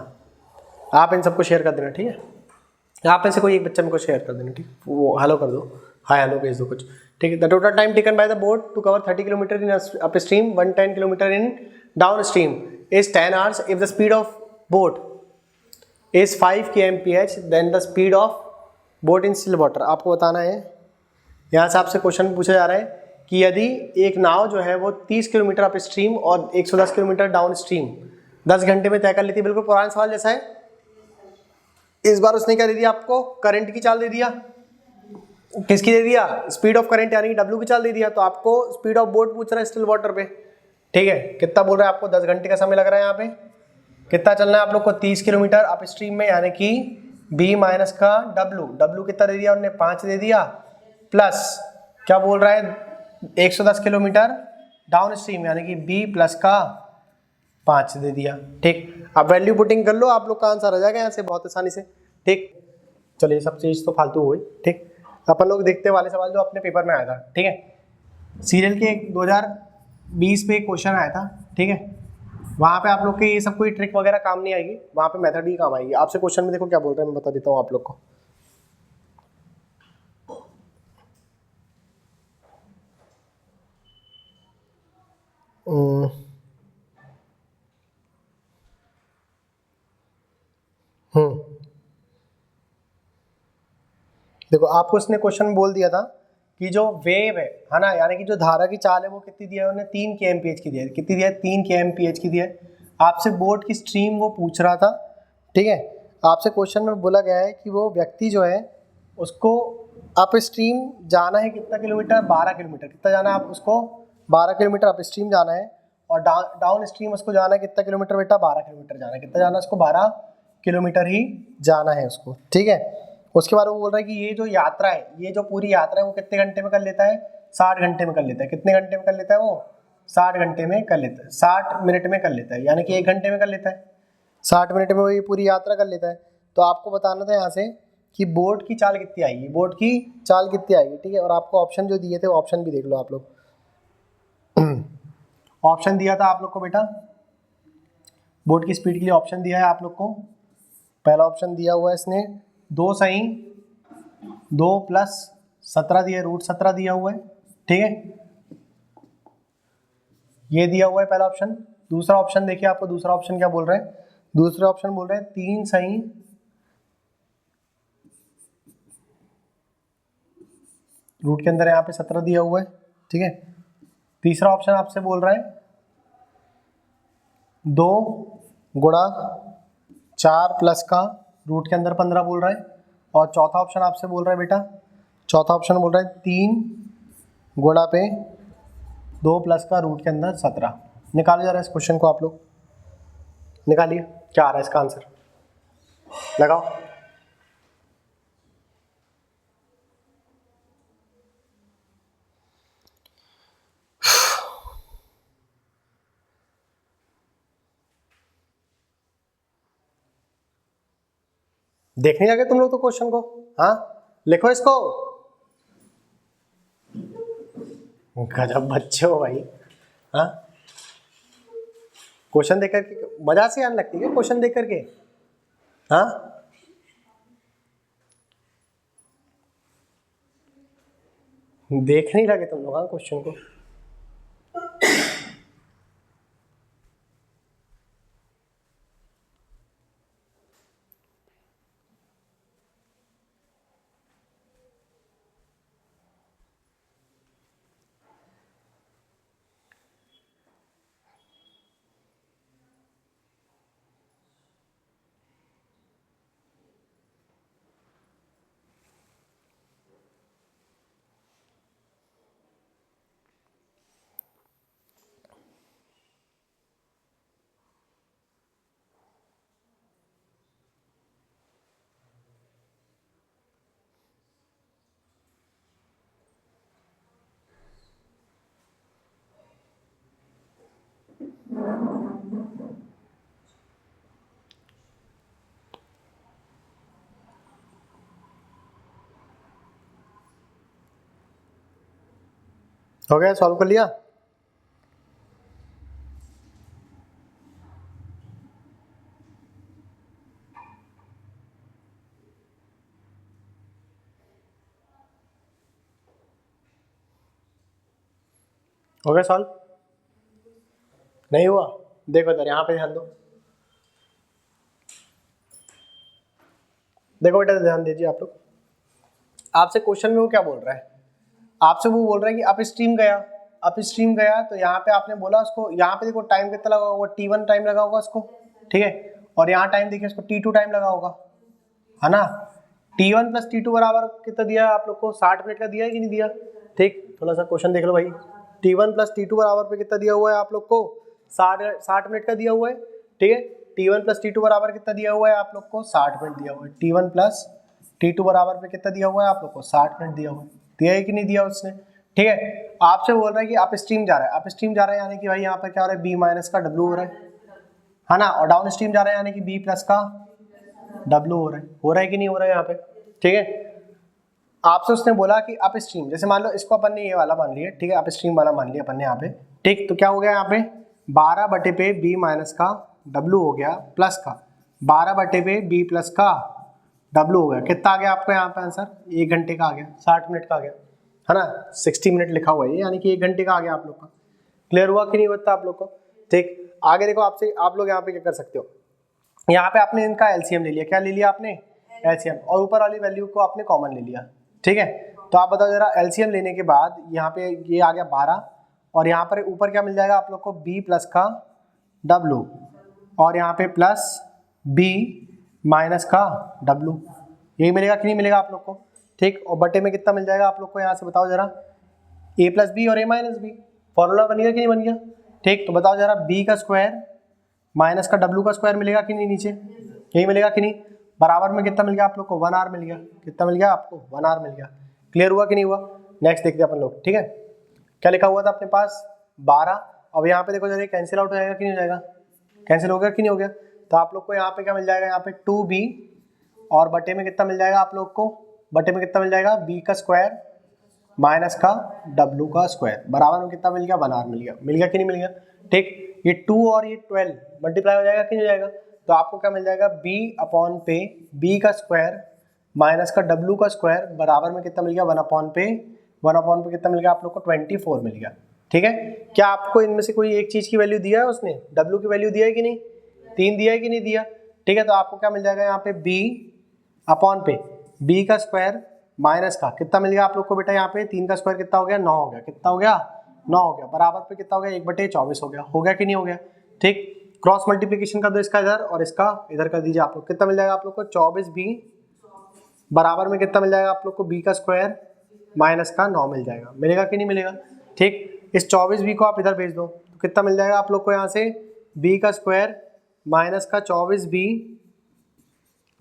Speaker 1: आप इन सबको शेयर कर देना, ठीक है। आप में से कोई एक बच्चा मेरे को शेयर कर देना, ठीक, वो हेलो कर दो, हाय हेलो भेज दो कुछ, ठीक है। The total time taken by the boat to cover 30 kilometre in up stream 110 kilometre in down stream is 10 hours if the speed of boat is 5 kmph then the speed of boat in still water. आपको बताना है, यहाँ से आपसे question पूछा जा रहा है कि यदि एक नाव जो है वो 30 किलोमीटर अप स्ट्रीम और 110 किलोमीटर डाउन स्ट्रीम 10 घंटे में तय कर लेती है, बिल्कुल पुराना सवाल जैसा है। इस बार उसने क्या दे दिया आपको, करंट की चाल दे दिया, किसकी दे दिया, स्पीड ऑफ करंट यानी कि W की चाल दे दिया। तो आपको स्पीड ऑफ बोट पूछ रहा है स्टिल वाटर पे, ठीक है। कितना बोल रहा है आपको, 10 घंटे का समय लग रहा है यहाँ पे। कितना चलना है आप लोग को, 30 किलोमीटर अप स्ट्रीम में, यानी कि B माइनस का W कितना दे दिया उन्होंने, 5 दे दिया, प्लस क्या बोल रहा है 110 किलोमीटर डाउन स्ट्रीम यानी कि B प्लस का 5 दे दिया, ठीक। अब वैल्यू पुटिंग कर लो, आप लोग का आंसर आ जाएगा यहाँ से बहुत आसानी से, ठीक। चलिए सब चीज़ तो फालतू हुई, ठीक। अपन लोग देखते वाले सवाल जो अपने पेपर में आया था, ठीक है। सीरियल के 2020 पे एक क्वेश्चन आया था, ठीक है, वहाँ पे आप लोग के ये सब कोई ट्रिक वगैरह काम नहीं आएगी, वहाँ पे मेथड ही काम आएगी। आपसे क्वेश्चन में देखो क्या बोल रहे हैं, मैं बता देता हूँ आप लोग को। देखो आपको इसने क्वेश्चन बोल दिया था कि जो वेव है ना, यानी कि जो धारा की चाल है वो कितनी दिया है उन्होंने, 3 kmph की दिया है। कितनी दिया है? 3 kmph की दिया है। आपसे बोट की स्ट्रीम वो पूछ रहा था, ठीक है। आपसे क्वेश्चन में बोला गया है कि वो व्यक्ति जो है उसको अप स्ट्रीम जाना है कितना किलोमीटर? 12 किलोमीटर। कितना जाना है आप उसको? 12 किलोमीटर अप स्ट्रीम जाना है। और डाउन स्ट्रीम उसको जाना है कितना किलोमीटर बेटा? 12 किलोमीटर जाना है। कितना जाना है उसको? 12 किलोमीटर ही जाना है उसको, ठीक है। उसके बाद वो बोल रहा है कि ये जो यात्रा है, ये जो पूरी यात्रा है वो कितने घंटे में कर लेता है? 60 घंटे में कर लेता है। कितने घंटे में कर लेता है वो? 60 घंटे में कर लेता है, 60 मिनट में कर लेता है, यानी कि 1 घंटे में कर लेता है। 60 मिनट में वो ये पूरी यात्रा कर लेता है। तो आपको बताना था यहाँ से कि बोट की चाल कितनी आएगी, बोट की चाल कितनी आएगी, ठीक है। और आपको ऑप्शन जो दिए थे वो ऑप्शन भी देख लो आप लोग। ऑप्शन दिया था आप लोग को बेटा, बोट की स्पीड के लिए ऑप्शन दिया है आप लोग को। पहला ऑप्शन दिया हुआ है इसने 2 सही 2 प्लस 17 दिया है, √17 दिया हुआ है, ठीक है, ये दिया हुआ है पहला ऑप्शन। दूसरा ऑप्शन देखिए, आपको दूसरा ऑप्शन क्या बोल रहा है? दूसरा ऑप्शन बोल रहा है 3 सही रूट के अंदर यहाँ पे 17 दिया हुआ है, ठीक है। तीसरा ऑप्शन आपसे बोल रहा है 2 गुणा 4 प्लस का रूट के अंदर 15 बोल रहा है। और चौथा ऑप्शन आपसे बोल रहा है बेटा, चौथा ऑप्शन बोल रहा है 3 गुणा पे 2 प्लस का रूट के अंदर 17। निकाले जा रहा है इस क्वेश्चन को, आप लोग निकालिए क्या आ रहा है इसका आंसर, लगाओ। देखने लगे तुम लोग तो क्वेश्चन को, हाँ लिखो इसको। गजब बच्चे हो भाई, हाँ। क्वेश्चन देख करके मजा से आने लगती है क्वेश्चन देख करके, हाँ। देख नहीं लगे तुम लोग, हाँ, क्वेश्चन को। हो गया, सॉल्व कर लिया? हो गया सॉल्व? नहीं हुआ? देखो इधर, यहाँ पे ध्यान दो। देखो बेटा ध्यान दीजिए आप लोग। आपसे क्वेश्चन में वो क्या बोल रहा है? आपसे वो बोल रहा है कि अप स्ट्रीम गया, अप स्ट्रीम गया, तो यहाँ पे आपने बोला उसको, यहाँ पे देखो टाइम कितना लगा होगा, T1 टाइम लगा होगा उसको, ठीक है। और यहाँ टाइम देखिए उसको T2 टाइम लगा होगा, है ना। T1 प्लस T2 बराबर कितना दिया आप लोग को? 60 मिनट का दिया है कि नहीं दिया? ठीक, थोड़ा सा क्वेश्चन देख लो भाई। T1 प्लस T2 बराबर पे कितना दिया हुआ है आप लोग को? 60 मिनट का दिया हुआ है, ठीक है। T1 प्लस T2 बराबर कितना दिया हुआ है आप लोग को? 60 मिनट दिया हुआ है। T1 प्लस T2 बराबर पे कितना दिया हुआ है आप लोग को? 60 मिनट दिया हुआ है। दिया है कि नहीं दिया उसने? ठीक है। आपसे बोल रहा है कि अप स्ट्रीम जा रहा है, अप स्ट्रीम जा रहा है यानी कि भाई यहाँ पर क्या हो रहा है? B माइनस का W हो रहा है ना। और डाउन स्ट्रीम जा रहा है यानी कि B प्लस का W हो रहा है कि नहीं हो रहा है यहाँ पे, ठीक है। आपसे उसने बोला कि अप स्ट्रीम, जैसे मान लो इसको अपन ने ये वाला मान लिया, ठीक है, अप स्ट्रीम वाला मान लिया अपन ने यहाँ पे, ठीक। तो क्या हो गया यहाँ पे 12 बटे पे बी माइनस का डब्लू हो गया प्लस का 12 बटे पे बी प्लस का डब्लू हो गया। कितना आ गया आपको यहाँ पे आंसर? 1 घंटे का आ गया, 60 मिनट का आ गया, है ना। 60 मिनट लिखा हुआ है यानी कि 1 घंटे का आ गया आप लोग का। क्लियर हुआ कि नहीं होता आप लोग को? ठीक। आगे देखो, आपसे आप लोग यहाँ पे क्या कर सकते हो, यहाँ पे आपने इनका एलसीएम ले लिया। क्या ले लिया आपने? एलसीएम, और ऊपर वाली वैल्यू को आपने कॉमन ले लिया, ठीक है। तो आप बताओ जरा, एलसीएम लेने के बाद यहाँ पे ये आ गया 12 और यहाँ पर ऊपर क्या मिल जाएगा आप लोग को? बी प्लस का डब्लू और यहाँ पे प्लस बी माइनस का डब्लू, यही मिलेगा कि नहीं मिलेगा आप लोग को? ठीक। और बटे में कितना मिल जाएगा आप लोग को यहाँ से बताओ जरा? ए प्लस बी और ए माइनस बी, फॉर्मूला बन गया कि नहीं बन गया? ठीक। तो बताओ जरा, बी का स्क्वायर माइनस का डब्लू का स्क्वायर मिलेगा कि नहीं नीचे? यही मिलेगा कि नहीं? बराबर में कितना मिल गया आप लोग को? 1 आर मिल गया। कितना मिल गया आपको? 1 आर मिल गया। क्लियर हुआ कि नहीं हुआ? नेक्स्ट देखते हैं अपन लोग, ठीक है। क्या लिखा हुआ था अपने पास? 12। अब यहाँ पे देखो जरा, कैंसिल आउट हो जाएगा कि नहीं हो जाएगा? कैंसिल हो गया कि नहीं हो गया? तो आप लोग को यहाँ पे क्या मिल जाएगा? यहाँ पे 2b और बटे में कितना मिल जाएगा आप लोग को? बटे में कितना मिल जाएगा? b का स्क्वायर माइनस का w का स्क्वायर, बराबर में कितना मिल गया? 1 आर मिल गया। मिल गया कि नहीं मिल गया? ठीक। ये 2 और ये 12 मल्टीप्लाई हो जाएगा कि नहीं हो जाएगा? तो आपको क्या मिल जाएगा? b अपॉन पे b का स्क्वायर माइनस का w का स्क्वायर, बराबर में कितना मिल गया? 1 अपॉन पे कितना मिल गया आप लोग को? 24 मिल गया। ठीक है। क्या आपको इनमें से कोई एक चीज की वैल्यू दिया है उसने? w की वैल्यू दिया है कि नहीं? 3 दिया है कि नहीं दिया? ठीक है। तो आपको क्या मिल जाएगा यहाँ पे? b अपॉन पे b का स्क्वायर माइनस का कितना मिल गया आप लोग को बेटा? यहाँ पे 3 का स्क्वायर कितना हो गया? 9 हो गया। कितना हो गया? 9 हो गया। बराबर पे कितना हो गया? 1/24 हो गया। हो गया कि नहीं हो गया? ठीक। क्रॉस मल्टीप्लिकेशन कर दो इसका इधर और इसका इधर कर दीजिए आप लोग। कितना मिल जाएगा आप लोग को? 24b बराबर में कितना मिल जाएगा आप लोग को? b का स्क्वायर माइनस का 9 मिल जाएगा। मिलेगा कि नहीं मिलेगा? ठीक। इस 24b को आप इधर भेज दो तो कितना मिल जाएगा आप लोग को? यहाँ से b का स्क्वायर माइनस का 24b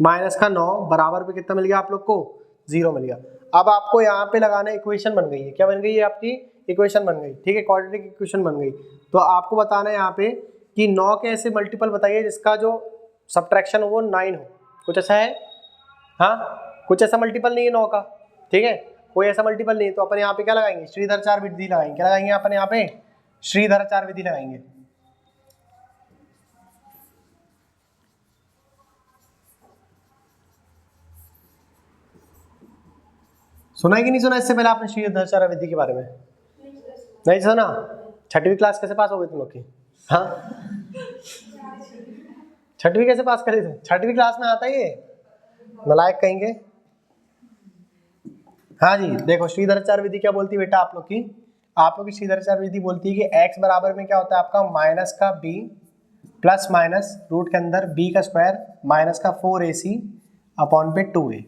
Speaker 1: माइनस का 9 बराबर पे कितना मिल गया आप लोग को? 0 मिल गया। अब आपको यहाँ पे लगाना इक्वेशन बन गई है। क्या बन गई है आपकी? इक्वेशन बन गई। ठीक है, क्वाड्रेटिक इक्वेशन बन गई। तो आपको बताना है यहाँ पे कि 9 के ऐसे मल्टीपल बताइए जिसका जो सब्ट्रैक्शन हो वो 9 हो। कुछ ऐसा है? हाँ, कुछ ऐसा मल्टीपल नहीं है 9 का। ठीक है, कोई ऐसा मल्टीपल नहीं है। तो अपन यहाँ पे क्या लगाएंगे? श्रीधराचार्य विधि लगाएंगे। क्या लगाएंगे अपन यहाँ पे? श्रीधराचार्य विधि लगाएंगे। सुना है कि नहीं सुना इससे पहले आपने श्रीधराचार्य विधि के बारे में? नहीं सुना? 6वीं क्लास कैसे पास हो गई तुम लोग की? हाँ, 6वीं कैसे पास करी थे? 6वीं क्लास में आता है ये? नालायक कहेंगे। हाँ जी, देखो श्रीधराचार्य विधि क्या बोलती है बेटा आप लोग की? आप लोग की श्रीधराचार्य विधि बोलती है कि x बराबर में क्या होता है आपका? माइनस का b प्लस माइनस रूट के अंदर b का स्क्वायर माइनस का 4ac अपॉन पे 2a।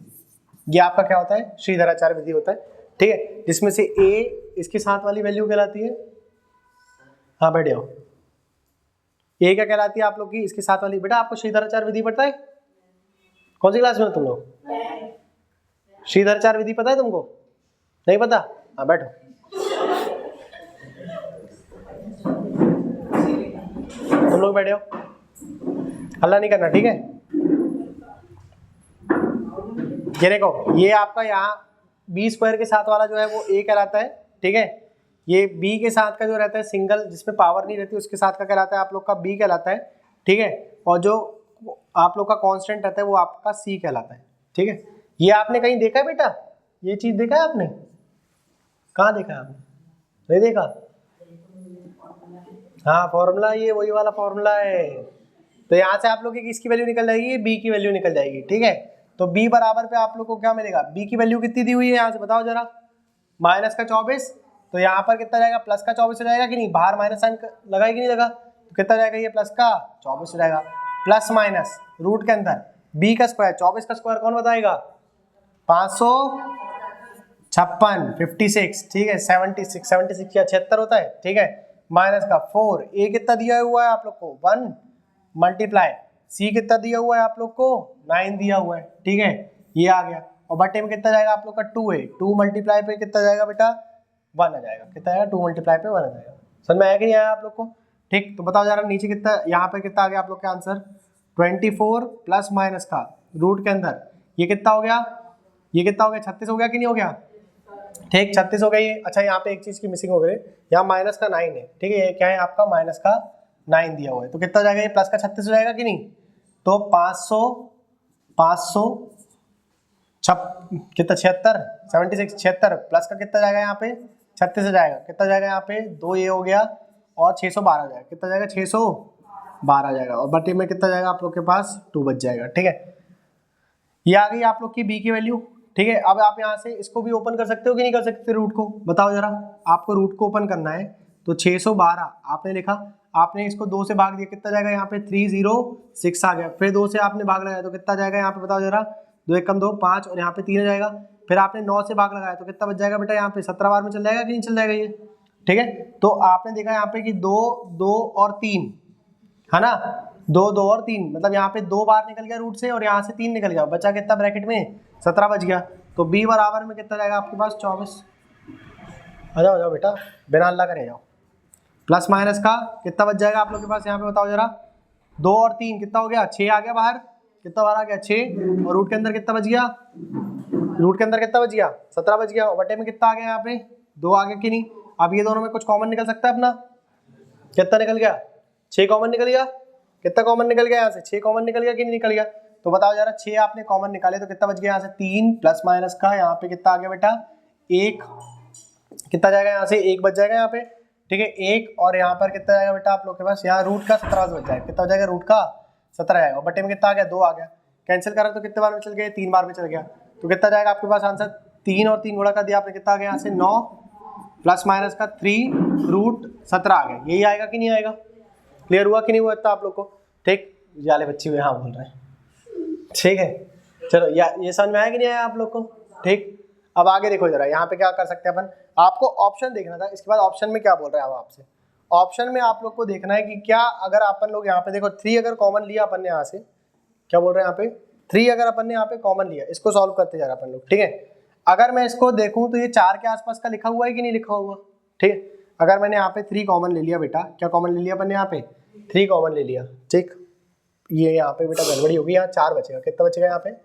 Speaker 1: ये आपका क्या होता है? श्रीधराचार्य विधि होता है। ठीक है, जिसमें से a इसके साथ वाली वैल्यू कहलाती है। हाँ बैठ जाओ। a क्या कहलाती है आप लोग की? इसके साथ वाली। बेटा आपको श्रीधराचार्य विधि पता है? कौन सी क्लास में हो तुम लोग? श्रीधराचार्य विधि पता है तुमको? नहीं पता? हाँ बैठो। तुम लोग बैठे हो, हल्ला नहीं करना, ठीक है। ये देखो, ये आपका यहाँ बी स्क्वायर के साथ वाला जो है वो a कहलाता है। ठीक है, ये b के साथ का जो रहता है सिंगल जिसमें पावर नहीं रहती उसके साथ का कहलाता है आप लोग का b कहलाता है। ठीक है, और जो आप लोग का कांस्टेंट रहता है वो आपका c कहलाता है। ठीक है, ये आपने कहीं देखा है बेटा? ये चीज देखा है आपने? कहाँ देखा है आपने? नहीं देखा? हाँ, फॉर्मूला ये वही वाला फॉर्मूला है। तो यहाँ से आप लोग की किसकी वैल्यू निकल जाएगी? b की वैल्यू निकल जाएगी। ठीक है, तो b बराबर पे आप लोग को क्या मिलेगा? b की वैल्यू कितनी दी हुई है यहाँ से बताओ जरा? माइनस का 24। तो यहाँ पर कितना जाएगा? प्लस का 24 हो जाएगा कि नहीं? बाहर माइनस साइन लगा कि नहीं लगा? तो कितना जाएगा? ये प्लस का 24 हो जाएगा। प्लस माइनस रूट के अंदर b का स्क्वायर, 24 का स्क्वायर कौन बताएगा? 556, 56। ठीक है, 76 या 76 होता है। ठीक है, माइनस का 4, a कितना दिया हुआ है आप लोग को? 1 मल्टीप्लाई c कितना दिया हुआ है आप लोग को? 9 दिया हुआ है। ठीक है, ये आ गया। और बटे में कितना जाएगा आप लोग का? 2a। 2 मल्टीप्लाई पे कितना जाएगा बेटा? 1 आ जाएगा। कितना आएगा? 2 मल्टीप्लाई पे 1 आ जाएगा। समझ में आया कि नहीं आया आप लोग को? ठीक, तो बताओ जरा नीचे कितना, यहाँ पे कितना आ गया आप लोग का आंसर? 24 प्लस माइनस का रूट के अंदर ये कितना हो गया? ये कितना हो गया 36 हो गया कि नहीं हो गया, ठीक 36 हो गया ये। अच्छा यहाँ पे एक चीज की मिसिंग हो गई, यहाँ माइनस का 9 है, ठीक है, ये क्या है आपका माइनस का 9 दिया हुआ है, तो कितना हो जाएगा ये प्लस का 36 हो जाएगा कि नहीं, तो 500 कितना 76 76 76 प्लस का कितना जाएगा यहाँ पे 36 हो जाएगा, कितना जाएगा यहाँ पे 2 ये हो गया और 612 हो जाएगा, कितना जाएगा 612 जाएगा, और बटे में कितना जाएगा आप लोग के पास 2 बच जाएगा, ठीक है। ये आ गई आप लोग की बी की वैल्यू, ठीक है। अब आप यहाँ से इसको भी ओपन कर सकते हो कि नहीं कर सकते रूट को, बताओ जरा, आपको रूट को ओपन करना है तो 612 आपने लिखा, आपने इसको 2 से भाग दिया, कितना जाएगा यहाँ पे 306 आ गया, फिर 2 से आपने भाग लगाया तो कितना जाएगा यहाँ पे बताओ जरा, 2 एकम 2 5 और यहाँ पे 3 हो जाएगा, फिर आपने 9 से भाग लगाया तो कितना बच जाएगा बेटा यहाँ पे 17 बार में चल जाएगा कि नहीं चल जाएगा ये, ठीक है। तो आपने देखा यहाँ पे कि 2 2 और 3 है ना, 2 2 और 3 मतलब यहाँ पे 2 बार निकल गया रूट से और यहाँ से 3 निकल गया, बचा कितना ब्रैकेट में 17 बच गया, तो b बराबर में कितना जाएगा आपके पास 24। आ जाओ बेटा बिना अल्लाह करे जाओ, प्लस माइनस का कितना बच जाएगा आप लोग के पास यहाँ पे बताओ जरा, 2 और 3 कितना हो गया 6 आ गया बाहर, कितना बाहर आ गया 6 और रूट के अंदर कितना बच गया, रूट के अंदर कितना बच गया 17 बच गया, और बटे में कितना आ गया यहाँ पे 2 आ गया कि नहीं। अब ये दोनों में कुछ कॉमन निकल सकता है अपना, कितना निकल गया 6 कॉमन निकल गया, कितना कॉमन निकल गया यहाँ से 6 कॉमन निकल गया कि नहीं निकल गया, तो बताओ जरा 6 आपने कॉमन निकाले तो कितना बच गया यहाँ से 3 प्लस माइनस का यहाँ पे कितना आ गया बेटा 1, कितना जाएगा यहाँ से 1 बच जाएगा यहाँ पे, ठीक है 1, और यहाँ पर कितना जाएगा बेटा आप लोग के पास यहाँ रूट का 17 बच जाएगा, कितना हो जाएगा रूट का 17 आएगा, बटे में कितना आ गया 2 आ गया, कैंसिल करा तो कितने बार में चल गया 3 बार में चल गया, तो कितना जाएगा आपके पास आंसर 3 और 3 गुणा कर दिया आपने, कितना आ गया यहाँ से 9 प्लस माइनस का 3 रूट 17 आ गया, यही आएगा कि नहीं आएगा, क्लियर हुआ कि नहीं हुआ इतना आप लोग को, ठीक जाले बच्चे हुए हाँ बोल रहे हैं, ठीक है। चलो ये समझ में आया कि नहीं आया आप लोग को, ठीक। अब आगे देखो जरा, यहाँ पे क्या कर सकते हैं अपन, आपको ऑप्शन देखना था, इसके बाद ऑप्शन में क्या बोल रहे हैं अब आपसे, ऑप्शन में आप लोग को देखना है कि क्या अगर अपन लोग यहाँ पे देखो 3 अगर कॉमन लिया अपन ने यहाँ से, क्या बोल रहे हैं यहाँ पे 3 अगर अपन ने यहाँ पे कॉमन लिया, इसको सॉल्व करते जा रहे अपन लोग, ठीक है। अगर मैं इसको देखूँ तो ये 4 के आसपास का लिखा हुआ है कि नहीं लिखा हुआ, ठीक है। अगर मैंने यहाँ पे 3 कॉमन ले लिया बेटा, क्या कॉमन ले लिया अपन ने यहाँ पे 3 कॉमन ले लिया, ठीक, ये यहाँ पे बेटा गड़बड़ी होगी, यहाँ 4 बचेगा, कितना बचेगा यहाँ पे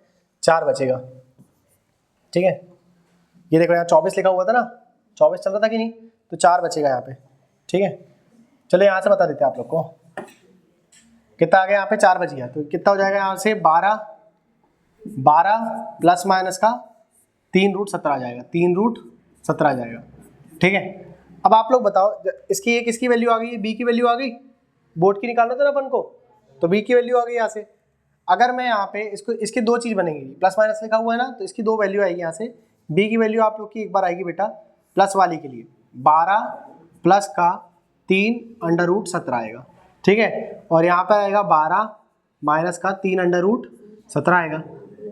Speaker 1: 4 बचेगा, ठीक है। ये देखो यहाँ 24 लिखा हुआ था ना, 24 चल रहा था कि नहीं, तो 4 बचेगा यहाँ पे, ठीक है। चलो यहाँ से बता देते हैं आप लोग को, कितना आ गया यहाँ पे 4 बच गया, तो कितना हो जाएगा यहाँ से 12 प्लस माइनस का 3 रूट 17 आ जाएगा, 3 रूट 17 आ जाएगा, ठीक है। अब आप लोग बताओ इसकी एक इसकी वैल्यू आ गई, बी की वैल्यू आ गई, बोर्ड की निकालना था ना अपन को, तो बी की वैल्यू आ गई यहाँ से। अगर मैं यहाँ पे इसको इसकी 2 चीज़ बनेंगी, प्लस माइनस लिखा हुआ है ना, तो इसकी 2 वैल्यू आएगी यहाँ से, बी की वैल्यू आप लोग की एक बार आएगी बेटा प्लस वाली के लिए 12 प्लस का 3 अंडर रूट 17 आएगा, ठीक है, और यहाँ पर आएगा 12 माइनस का 3 अंडर रूट 17 आएगा।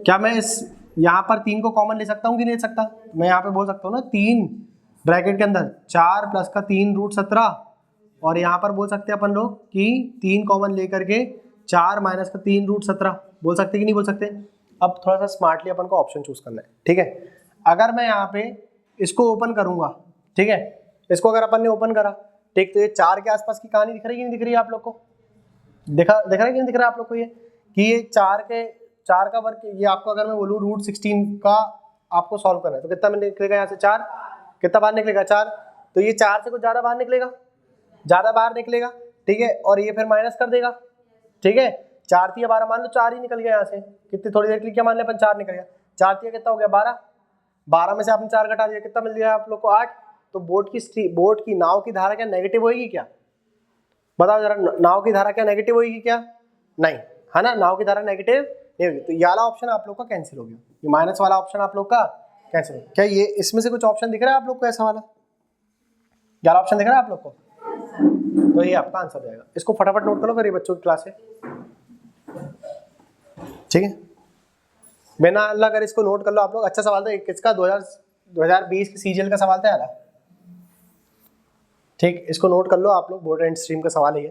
Speaker 1: क्या मैं इस यहाँ पर 3 को कॉमन ले सकता हूँ कि नहीं ले सकता, मैं यहाँ पे बोल सकता हूँ ना 3 ब्रैकेट के अंदर 4 प्लस का 3 रूट 17, और यहाँ पर बोल सकते हैं अपन लोग कि 3 कॉमन लेकर के 4 माइनस का 3 रूट 17 बोल सकते कि नहीं बोल सकते। अब थोड़ा सा स्मार्टली अपन को ऑप्शन चूज करना है, ठीक है। अगर मैं यहाँ पे इसको ओपन करूँगा, ठीक है, इसको अगर अपन ने ओपन करा, ठीक, तो ये 4 के आसपास की कहानी दिख रही है कि नहीं दिख रही है आप लोग को, दिख रहा है कि नहीं दिख रहा है आप लोग को ये कि ये 4 का वर्ग, ये आपको अगर मैं बोलूँ रूट 16 का आपको सॉल्व करना है तो कितना निकलेगा यहाँ से 4, कितना बाहर निकलेगा 4, तो ये 4 से कुछ ज़्यादा बाहर निकलेगा, ज़्यादा बाहर निकलेगा, ठीक है, और ये फिर माइनस कर देगा, ठीक है। 4 3 12 मान लो 4 ही निकल गया यहाँ से, कितनी थोड़ी देर के लिए क्या मान लिया अपन 4 निकल गया, 4 3 कितना हो गया 12 में से आपने 4 घटा दिया, कितना मिल गया आप लोग को 8। तो बोट की नाव की धारा क्या नेगेटिव होगी क्या, बताओ जरा, नाव की धारा क्या नेगेटिव होगी क्या, नहीं है ना, नाव की धारा नेगेटिव नहीं होगी, तो ये वाला ऑप्शन आप लोग का कैंसिल हो गया, ये माइनस वाला ऑप्शन आप लोग का कैंसिल हो गया। क्या ये इसमें से कुछ ऑप्शन दिख रहा है आप लोग को ऐसा वाला, ये वाला ऑप्शन दिख रहा है आप लोग को, तो ये आपका आंसर हो जाएगा। इसको फटाफट नोट करो फिर ये बच्चों की क्लास है, ठीक है, बिना अल्लाह कर इसको नोट कर लो आप लोग। अच्छा सवाल था किसका 2020 की सीजीएल का सवाल था यार, ठीक, इसको नोट कर लो आप लोग, बोर्ड एंड स्ट्रीम का सवाल है ये।